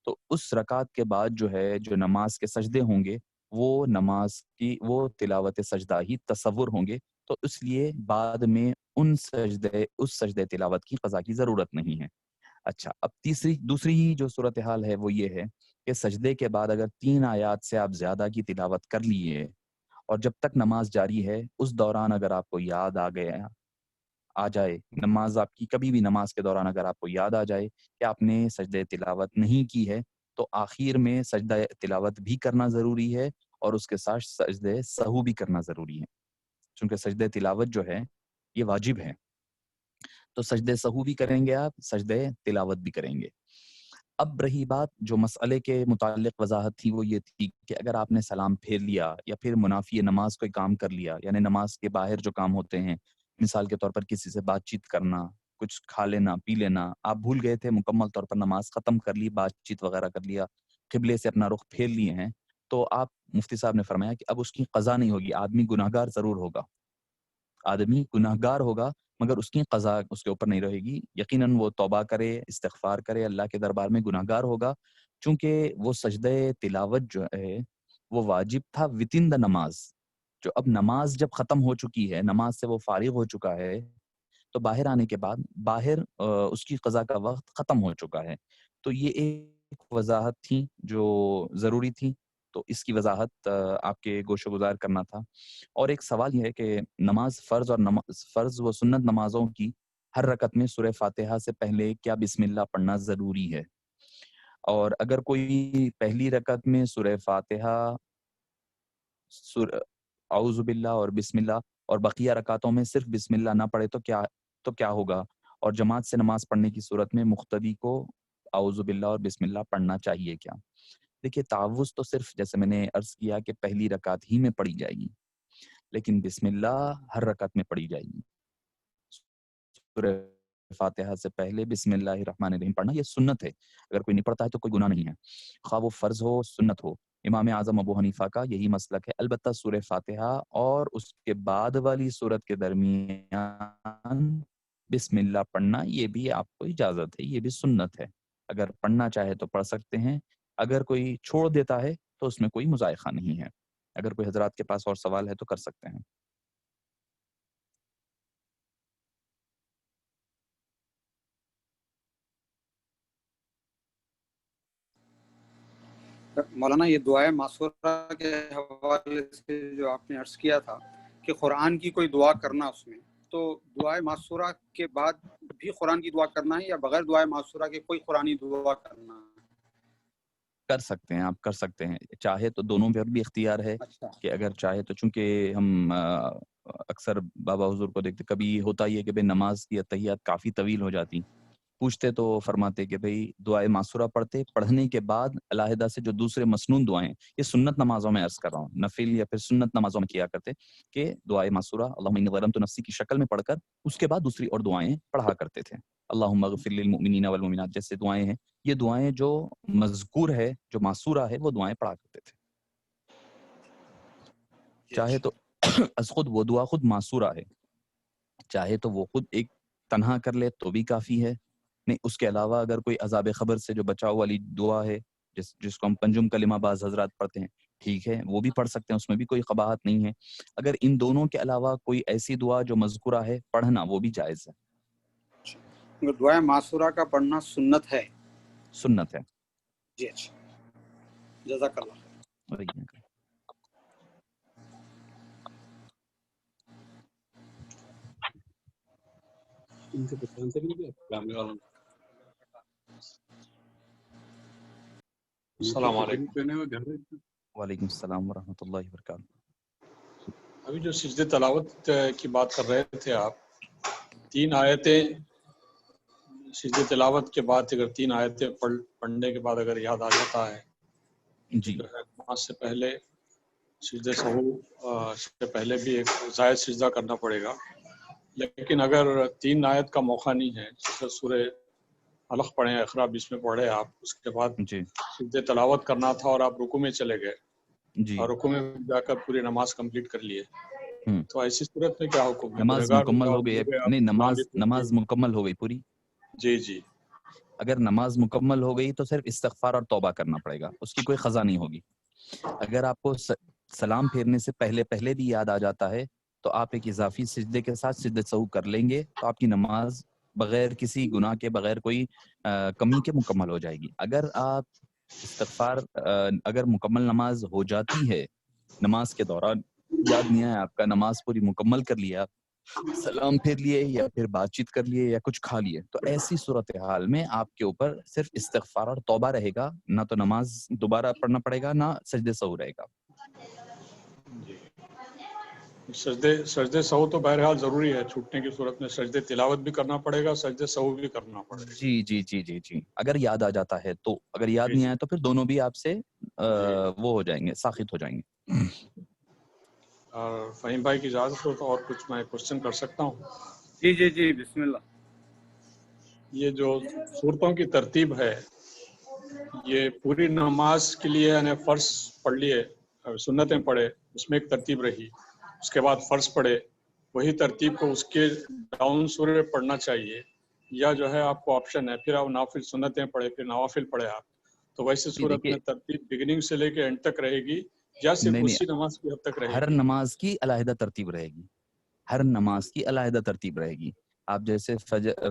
تو اس رکعت کے بعد جو ہے جو نماز کے سجدے ہوں گے وہ نماز کی وہ تلاوت سجدہ ہی تصور ہوں گے، تو اس لیے بعد میں اس سجدے تلاوت کی قضا کی ضرورت نہیں ہے. اچھا، اب دوسری ہی جو صورتحال ہے وہ یہ ہے کہ سجدے کے بعد اگر 3 آیات سے آپ زیادہ کی تلاوت کر لیے اور جب تک نماز جاری ہے اس دوران اگر آپ کو یاد آ گیا آ جائے، نماز آپ کی کبھی بھی نماز کے دوران اگر آپ کو یاد آ جائے کہ آپ نے سجدہ تلاوت نہیں کی ہے، تو آخر میں سجدہ تلاوت بھی کرنا ضروری ہے اور اس کے ساتھ سجدہ سہو بھی کرنا ضروری ہے، چونکہ سجدہ تلاوت جو ہے یہ واجب ہے، تو سجدہ سہو بھی کریں گے آپ، سجدہ تلاوت بھی کریں گے۔ اب رہی بات جو مسئلے کے متعلق وضاحت تھی، وہ یہ تھی کہ اگر آپ نے سلام پھیر لیا یا پھر منافی نماز کوئی کام کر لیا، یعنی نماز کے باہر جو کام ہوتے ہیں، مثال کے طور پر کسی سے بات چیت کرنا، کچھ کھا لینا پی لینا، آپ بھول گئے تھے، مکمل طور پر نماز ختم کر لی، بات چیت وغیرہ کر لیا، قبلے سے اپنا رخ پھیر لیے ہیں، تو آپ مفتی صاحب نے فرمایا کہ اب اس کی قضا نہیں ہوگی، آدمی گناہگار ضرور ہوگا، آدمی گناہگار ہوگا، مگر اس کی قضا اس کے اوپر نہیں رہے گی، یقیناً وہ توبہ کرے، استغفار کرے، اللہ کے دربار میں گناہگار ہوگا، چونکہ وہ سجدہ تلاوت جو ہے وہ واجب تھا within the نماز، جو اب نماز جب ختم ہو چکی ہے، نماز سے وہ فارغ ہو چکا ہے، تو باہر آنے کے بعد باہر اس کی قضا کا وقت ختم ہو چکا ہے، تو یہ ایک وضاحت تھی جو ضروری تھی، تو اس کی وضاحت آپ کے گوش و گزار کرنا تھا۔ اور ایک سوال یہ ہے کہ نماز فرض اور فرض و سنت نمازوں کی ہر رکعت میں سورہ فاتحہ سے پہلے کیا بسم اللہ پڑھنا ضروری ہے؟ اور اگر کوئی پہلی رکعت میں سورہ فاتحہ، اعوذ باللہ اور بسم اللہ، اور بقیہ رکعتوں میں صرف بسم اللہ نہ پڑھے تو کیا ہوگا؟ اور جماعت سے نماز پڑھنے کی صورت میں مقتدی کو اعوذ باللہ اور بسم اللہ پڑھنا چاہیے کیا؟ دیکھیے، تعوذ تو صرف جیسے میں نے عرض کیا کہ پہلی رکعت ہی میں پڑھی جائے گی، لیکن بسم اللہ ہر رکعت میں پڑھی جائے گی۔ سورہ فاتحہ سے پہلے بسم اللہ الرحمن الرحیم پڑھنا یہ سنت ہے، اگر کوئی نہیں پڑھتا ہے تو کوئی گناہ نہیں ہے، خواہ وہ فرض ہو سنت ہو۔ امام اعظم ابو حنیفہ کا یہی مسلک ہے، البتہ سورہ فاتحہ اور اس کے بعد والی سورت کے درمیان بسم اللہ پڑھنا یہ بھی آپ کو اجازت ہے، یہ بھی سنت ہے، اگر پڑھنا چاہے تو پڑھ سکتے ہیں، اگر کوئی چھوڑ دیتا ہے تو اس میں کوئی مضائقہ نہیں ہے۔ اگر کوئی حضرات کے پاس اور سوال ہے تو کر سکتے ہیں۔ مولانا یہ دعائے معصورہ کے حوالے سے جو آپ نے عرض کیا تھا کہ قرآن کی کوئی دعا کرنا اس میں، تو دعائے معصورہ کے بعد بھی قرآن کی دعا کرنا ہے یا بغیر دعائے معصورہ کے کوئی قرآنی دعا کرنا ہے؟ کر سکتے ہیں، آپ کر سکتے ہیں، چاہے تو دونوں پر بھی اختیار ہے، اچھا، کہ اگر چاہے تو، چونکہ ہم اکثر بابا حضور کو دیکھتے، کبھی ہوتا یہ کہ بھئی نماز کی اتحیات کافی طویل ہو جاتی، پوچھتے تو فرماتے کہ بھئی دعائے معصورہ پڑھتے، پڑھنے کے بعد علیحدہ سے جو دوسرے مسنون دعائیں، یہ سنت نمازوں میں عرض کر رہا ہوں، نفل یا پھر سنت نمازوں میں کیا کرتے کہ دعائے معصورہ اللہم انی ظلمت نفسی کی شکل میں پڑھ کر اس کے بعد دوسری اور دعائیں پڑھا کرتے تھے، اللہم اغفر للمؤمنین والمؤمنات جیسے دعائیں ہیں، یہ دعائیں جو مذکور ہے، جو معصورہ ہے، وہ دعائیں پڑھا کرتے تھے، چاہے تو از خود وہ دعا خود معصورہ ہے، چاہے تو وہ خود ایک تنہا کر لے تو بھی کافی ہے، نہیں اس کے علاوہ اگر کوئی عذاب خبر سے جو بچاؤ والی دعا ہے، جس کو ہم پنجم کلمہ بعض حضرات پڑھتے ہیں، ٹھیک ہے، وہ بھی پڑھ سکتے ہیں، اس میں بھی کوئی قباحت نہیں ہے، اگر ان دونوں کے علاوہ کوئی ایسی دعا جو مذکورہ ہے پڑھنا، وہ بھی جائز ہے، دعائے معصورہ کا پڑھنا سنت ہے؟ سنت ہے۔ جی اچھا، جزاک اللہ۔ السلام علیکم۔ وعلیکم السلام ورحمۃ اللہ وبرکاتہ۔ ابھی جو سجدہ تلاوت کی بات کر رہے تھے آپ، 3 آیتیں سجدہ تلاوت کے بعد اگر 3 آیتیں پڑھنے کے بعد اگر یاد آ جاتا ہے جی، تو نماز سے پہلے سجدہ سہو سے پہلے بھی ایک زائد سجدہ کرنا پڑے گا، لیکن اگر 3 آیت کا موقع نہیں ہے، جیسے سورہ علق پڑھیں، اقرا بسم پڑھے آپ، اس کے بعد جی، سجدہ تلاوت کرنا تھا اور آپ رکوع میں چلے گئے جی، اور رکوع میں جا کر پوری نماز کمپلیٹ کر لیے، تو ایسی صورت میں کیا حکم ہے؟ نماز گنہگار مکمل ہوگا؟ ہو گئی، نہیں نماز مکمل ہو گئی پوری، جی جی، اگر نماز مکمل ہو گئی تو صرف استغفار اور توبہ کرنا پڑے گا، اس کی کوئی قضا نہیں ہوگی، اگر آپ کو سلام پھیرنے سے پہلے بھی یاد آ جاتا ہے تو آپ ایک اضافی سجدے کے ساتھ سجدہ سہو کر لیں گے، تو آپ کی نماز بغیر کسی گناہ کے، بغیر کوئی کمی کے مکمل ہو جائے گی۔ اگر آپ استغفار اگر مکمل نماز ہو جاتی ہے، نماز کے دوران یاد نہیں آیا آپ کا، نماز پوری مکمل کر لیا، سلام پھیر لیے یا پھر بات چیت کر لیے یا کچھ کھا لیے، تو ایسی صورتحال میں آپ کے اوپر صرف استغفار اور توبہ رہے گا، نہ تو نماز دوبارہ پڑھنا پڑے گا، نہ سجدے سہو رہے گا. سجدے سہو تو بہرحال ضروری ہے، چھوٹنے کی صورت میں سجدے تلاوت بھی کرنا پڑے گا، سجدے سہو بھی کرنا پڑے گا. جی اگر یاد آ جاتا ہے تو، اگر یاد نہیں آیا تو پھر دونوں بھی آپ سے وہ ہو جائیں گے، ساخط ہو جائیں گے. اور فہیم بھائی کی اجازت ہو تو اور کچھ میں کوشچن کر سکتا ہوں؟ جی بسم اللہ. یہ جو صورتوں کی ترتیب ہے، یہ پوری نماز کے لیے یعنی فرض پڑھ لیے، سنتیں پڑھے، اس میں ایک ترتیب رہی، اس کے بعد فرض پڑھے، وہی ترتیب کو اس کے ڈاؤن سورے پڑھنا چاہیے، یا جو ہے آپ کو آپشن ہے پھر آپ نافل سنتیں پڑھے پھر نوافل پڑھے آپ، تو ویسے صورت میں ترتیب بگننگ سے لے کے اینڈ تک رہے گی یا صرف اسی نماز کی حد تک رہے گی؟ ہر نماز کی علیحدہ ترتیب رہے گی، ہر نماز کی علیحدہ ترتیب رہے گی. آپ جیسے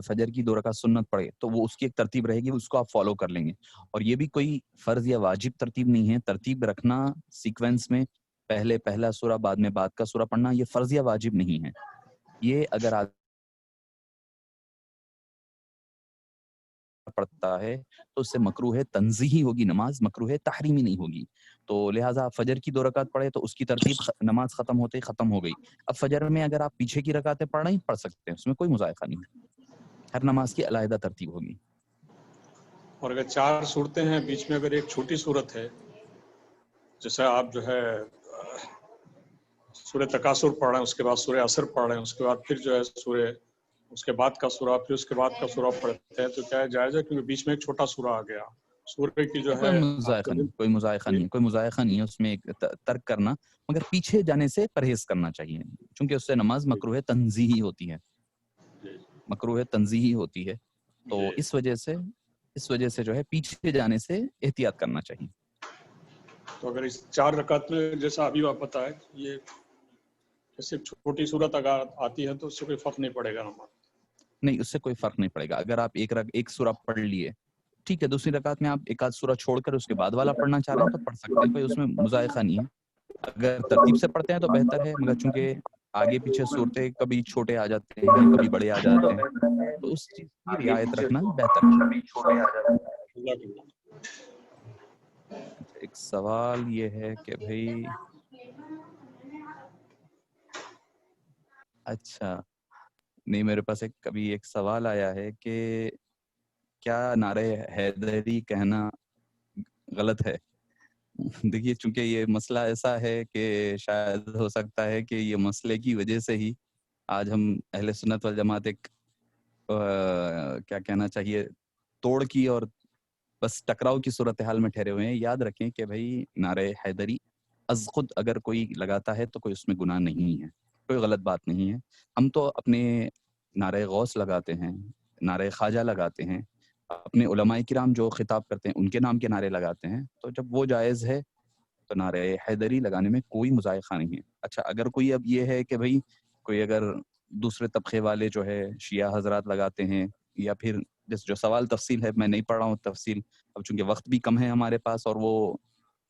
فجر کی 2 رکعت سنت پڑھے تو وہ اس کی ایک ترتیب رہے گی، اس کو آپ فالو کر لیں گے. اور یہ بھی کوئی فرض یا واجب ترتیب نہیں ہے. ترتیب رکھنا سیکوینس میں، پہلے پہلا سورہ بعد میں بعد کا سورہ پڑھنا، یہ فرض یا واجب نہیں ہے. یہ اگر آپ پڑھتا ہے تو اس سے مکروہ تنزیہی ہوگی نماز، مکروہ تحریمی نہیں ہوگی. تو لہٰذا فجر کی 2 رکعت پڑھے تو اس کی ترتیب نماز ختم ہوتے ہی ختم ہو گئی. اب فجر میں اگر آپ پیچھے کی رکعتیں پڑھ رہے ہیں پڑھ سکتے ہیں، اس میں کوئی مذائقہ نہیں. ہر نماز کی علیحدہ ترتیب ہوگی. اور اگر 4 صورتیں ہیں، بیچ میں اگر ایک چھوٹی صورت ہے، جیسے آپ جو ہے سورہ تکاثر پڑھ رہے ہیں، اس کے بعد سورہ عصر پڑھ رہے ہیں، اس کے بعد پھر جو ہے سورہ، اس کے بعد کا سورہ، پھر اس کے بعد کا سورہ پڑھتے ہیں، تو کیا جائز ہے؟ کیونکہ بیچ میں ایک چھوٹا سورہ آ گیا سورہ کی جو ہے. کوئی مذائقہ نہیں ہے اس میں ایک ترک کرنا، مگر پیچھے جانے سے پرہیز کرنا چاہیے، چونکہ اس سے نماز مکروہ تنزیہی ہوتی ہے، مکروہ تنزیہی ہوتی ہے. تو اس وجہ سے جو ہے پیچھے جانے سے احتیاط کرنا چاہیے. تو اگر اس 4 رکعت میں جیسا ابھی آپ بتائے، یہ جیسے چھوٹی صورت اگر آتی ہے تو اس سے کوئی فرق نہیں پڑے گا نماز؟ نہیں، اس سے کوئی فرق نہیں پڑے گا. اگر آپ ایک سورہ پڑھ لیے، ٹھیک ہے، دوسری رکعت میں آپ ایک آدھ سورہ چھوڑ کر اس کے بعد والا پڑھنا چاہ رہے ہیں تو پڑھ سکتے ہیں، کوئی اس میں مذائقہ نہیں ہے. اگر ترتیب سے پڑھتے ہیں تو بہتر ہے، مگر چونکہ آگے پیچھے صورتیں کبھی چھوٹے آ جاتے ہیں کبھی بڑے آ جاتے ہیں، تو اس چیز کی رعایت رکھنا بہتر ہے. ایک سوال یہ ہے کہ بھائی، اچھا نہیں، میرے پاس کبھی ایک سوال آیا ہے کہ کیا نعرہ حیدری کہنا غلط ہے؟ دیکھیے، چونکہ یہ مسئلہ ایسا ہے کہ شاید ہو سکتا ہے کہ یہ مسئلے کی وجہ سے ہی آج ہم اہل سنت والجماعت ایک کیا کہنا چاہیے، توڑ کی اور بس ٹکراؤ کی صورتحال میں ٹھہرے ہوئے ہیں. یاد رکھیں کہ بھائی نعرہ حیدری از خود اگر کوئی لگاتا ہے تو کوئی اس میں گناہ نہیں ہے، کوئی غلط بات نہیں ہے. ہم تو اپنے نعرہ غوث لگاتے ہیں، نعرہ خواجہ لگاتے ہیں، اپنے علماء کرام جو خطاب کرتے ہیں ان کے نام کے نعرے لگاتے ہیں. تو جب وہ جائز ہے تو نعرہ حیدری لگانے میں کوئی مذائقہ نہیں ہے. اچھا، اگر کوئی اب یہ ہے کہ بھائی کوئی اگر دوسرے طبقے والے جو ہے شیعہ حضرات لگاتے ہیں، یا پھر جو سوال تفصیل ہے میں نہیں پڑھ رہا ہوں تفصیل، اب چونکہ وقت بھی کم ہے ہمارے پاس، اور وہ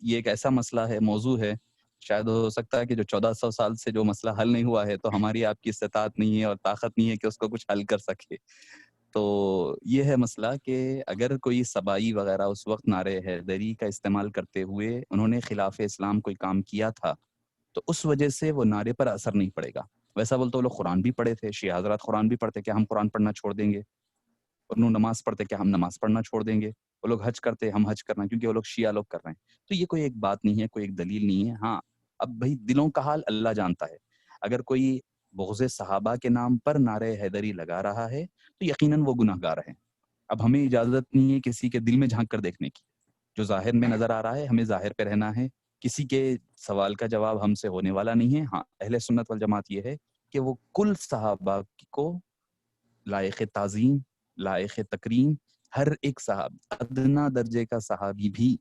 یہ ایک ایسا مسئلہ ہے، موضوع ہے، شاید ہو سکتا ہے کہ جو 1400 سال سے جو مسئلہ حل نہیں ہوا ہے تو ہماری آپ کی استطاعت نہیں ہے اور طاقت نہیں ہے کہ اس کو کچھ حل کر سکے. تو یہ ہے مسئلہ کہ اگر کوئی سبائی وغیرہ اس وقت نعرہ حیدری کا استعمال کرتے ہوئے انہوں نے خلاف اسلام کوئی کام کیا تھا تو اس وجہ سے وہ نعرے پر اثر نہیں پڑے گا. ویسا بولتے وہ لوگ قرآن بھی پڑھے تھے، شیعہ حضرات قرآن بھی پڑھتے، کیا ہم قرآن پڑھنا چھوڑ دیں گے؟ انہوں نماز پڑھتے، کیا ہم نماز پڑھنا چھوڑ دیں گے؟ وہ لوگ حج کرتے، ہم حج کرنا، کیونکہ وہ لوگ شیعہ لوگ کر رہے ہیں. تو یہ کوئی ایک بات نہیں ہے، کوئی ایک دلیل نہیں ہے. ہاں، اب بھائی دلوں کا حال اللہ جانتا ہے. اگر کوئی بغض صحابہ کے نام پر نعرہ حیدری لگا رہا ہے تو یقیناً وہ گناہ گار ہے. اب ہمیں اجازت نہیں ہے کسی کے دل میں جھانک کر دیکھنے کی. جو ظاہر میں نظر آ رہا ہے ہمیں ظاہر پہ رہنا ہے. کسی کے سوال کا جواب ہم سے ہونے والا نہیں ہے. ہاں، اہل سنت والجماعت یہ ہے کہ وہ کل صحابہ کو لائق تعظیم، لائق تکریم، ہر ایک صحابی، ادنا درجے کا صحابی بھی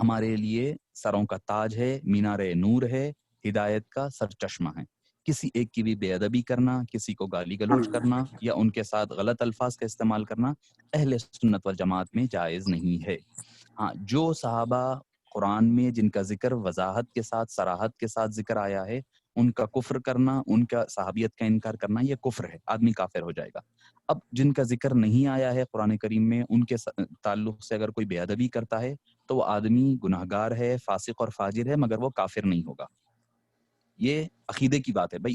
ہمارے لیے سروں کا تاج ہے، مینار نور ہے، ہدایت کا سر چشمہ ہے. کسی ایک کی بھی بے ادبی کرنا، کسی کو گالی گلوچ کرنا یا ان کے ساتھ غلط الفاظ کا استعمال کرنا اہل سنت والجماعت میں جائز نہیں ہے. ہاں، جو صحابہ قرآن میں جن کا ذکر وضاحت کے ساتھ، صراحت کے ساتھ ذکر آیا ہے ان کا کفر کرنا, ان کا صحابیت کا انکار کرنا, یہ کفر ہے, آدمی کافر ہو جائے گا. اب جن کا ذکر نہیں آیا ہے قرآن کریم میں, ان کے تعلق سے اگر کوئی بے ادبی کرتا ہے تو وہ آدمی گناہگار ہے, فاسق اور فاجر ہے, مگر وہ کافر نہیں ہوگا. یہ عقیدے کی بات ہے بھائی.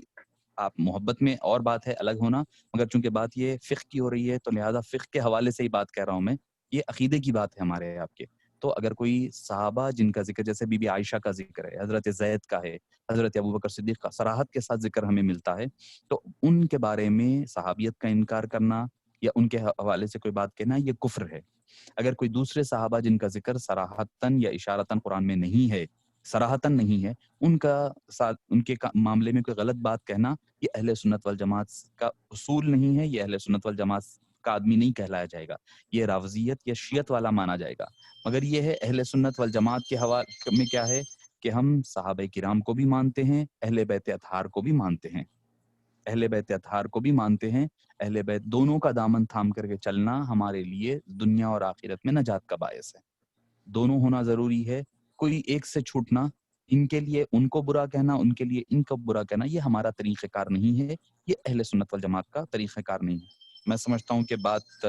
آپ محبت میں اور بات ہے الگ ہونا, مگر چونکہ بات یہ فقہ کی ہو رہی ہے تو لہذا فقہ کے حوالے سے ہی بات کہہ رہا ہوں میں. یہ عقیدے کی بات ہے ہمارے آپ کے. تو اگر کوئی صحابہ جن کا ذکر, جیسے بی بی عائشہ کا ذکر ہے, حضرت زید کا ہے, حضرت ابوبکر صدیق کا صراحت کے ساتھ ذکر ہمیں ملتا ہے, تو ان کے بارے میں صحابیت کا انکار کرنا یا ان کے حوالے سے کوئی بات کہنا, یہ کفر ہے. اگر کوئی دوسرے صحابہ جن کا ذکر صراحتاً یا اشارتاً قرآن میں نہیں ہے, صراحتاً نہیں ہے, ان کا ساتھ ان کے معاملے میں کوئی غلط بات کہنا, یہ اہل سنت والجماعت کا اصول نہیں ہے. یہ اہل سنت والجماعت کا آدمی نہیں کہلایا جائے گا, یہ رافضیت یا شیعت والا مانا جائے گا. مگر یہ ہے اہل سنت والجماعت کے حوالے میں کیا ہے کہ ہم صحابہ کرام کو بھی مانتے ہیں, اہل بیت اطہار کو بھی مانتے ہیں, اہل بیت اطہار کو بھی مانتے ہیں. اہل بیت دونوں کا دامن تھام کر کے چلنا ہمارے لیے دنیا اور آخرت میں نجات کا باعث ہے. دونوں ہونا ضروری ہے, کوئی ایک سے چھوٹنا, ان کے لیے ان کو برا کہنا, ان کے لیے ان کو برا کہنا, یہ ہمارا طریقہ کار نہیں ہے, یہ اہل سنت والجماعت کا طریقہ کار نہیں ہے. میں سمجھتا ہوں کہ بات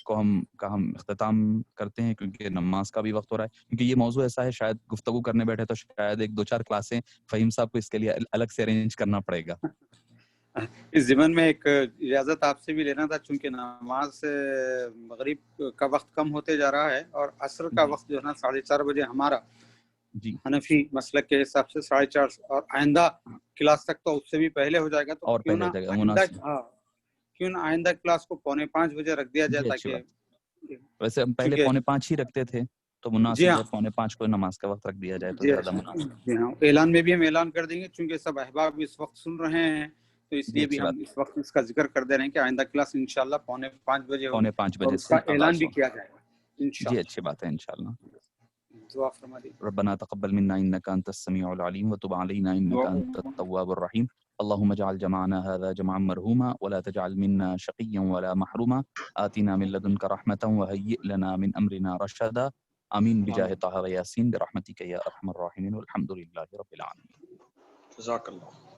کو ہم اختتام کرتے ہیں, کیونکہ نماز کا بھی وقت ہو رہا ہے. کیونکہ یہ موضوع ایسا ہے, شاید گفتگو کرنے بیٹھے تو شاید 1-2-4 کلاسیں فہیم صاحب کو اس کے لیے الگ سے ارینج کرنا پڑے گا. اس ضمن میں ایک اجازت آپ سے بھی لینا تھا, چونکہ نماز مغرب کا وقت کم ہوتے جا رہا ہے اور عصر کا وقت جو ہے نا 4:30 بجے ہمارا جی حنفی مسلک کے حساب سے 4:30, اور آئندہ کلاس تک تو اس سے بھی پہلے ہو جائے گا. تو اور کیوں پہلے نہ ہو جائے گا, آئندہ مناسب. کیوں نہ آئندہ کلاس کو 4:45 بجے رکھ دیا جائے, جی اچھی تاکہ بات. ویسے ہم پہلے چونکہ 4:45 ہی رکھتے تھے, تو جی مناسب ہاں, ہے 4:45 کو نماز کا وقت رکھ دیا جائے تو جی زیادہ مناسب. جی ہاں, اعلان میں بھی ہم اعلان کر دیں گے, چونکہ سب احباب اس وقت سن رہے ہیں, تو اس جی لیے بھی اچھی ہم بات, اس وقت اس کا ذکر کر دے رہے ہیں کہ آئندہ کلاس انشاءاللہ 4:45 بجے ہوگی, 4:45 اور بجے اس سے کا اعلان آغاز بھی ہو. کیا جائے گا جی انشاءاللہ. اچھی بات ہے انشاءاللہ. دعا فرما دیجیے. ربنا تقبل منا انك انت السميع العليم وتب علينا انك انت التواب الرحيم. اللهم اجعل جمعنا هذا جمعا مرحوما ولا تجعل منا شقيا ولا محروما. آتنا من لدنك رحمة وهيئ لنا من امرنا رشدا. آمين بجاه طه وياسين برحمتك يا ارحم الراحمين والحمد لله رب العالمين. جزاک اللہ.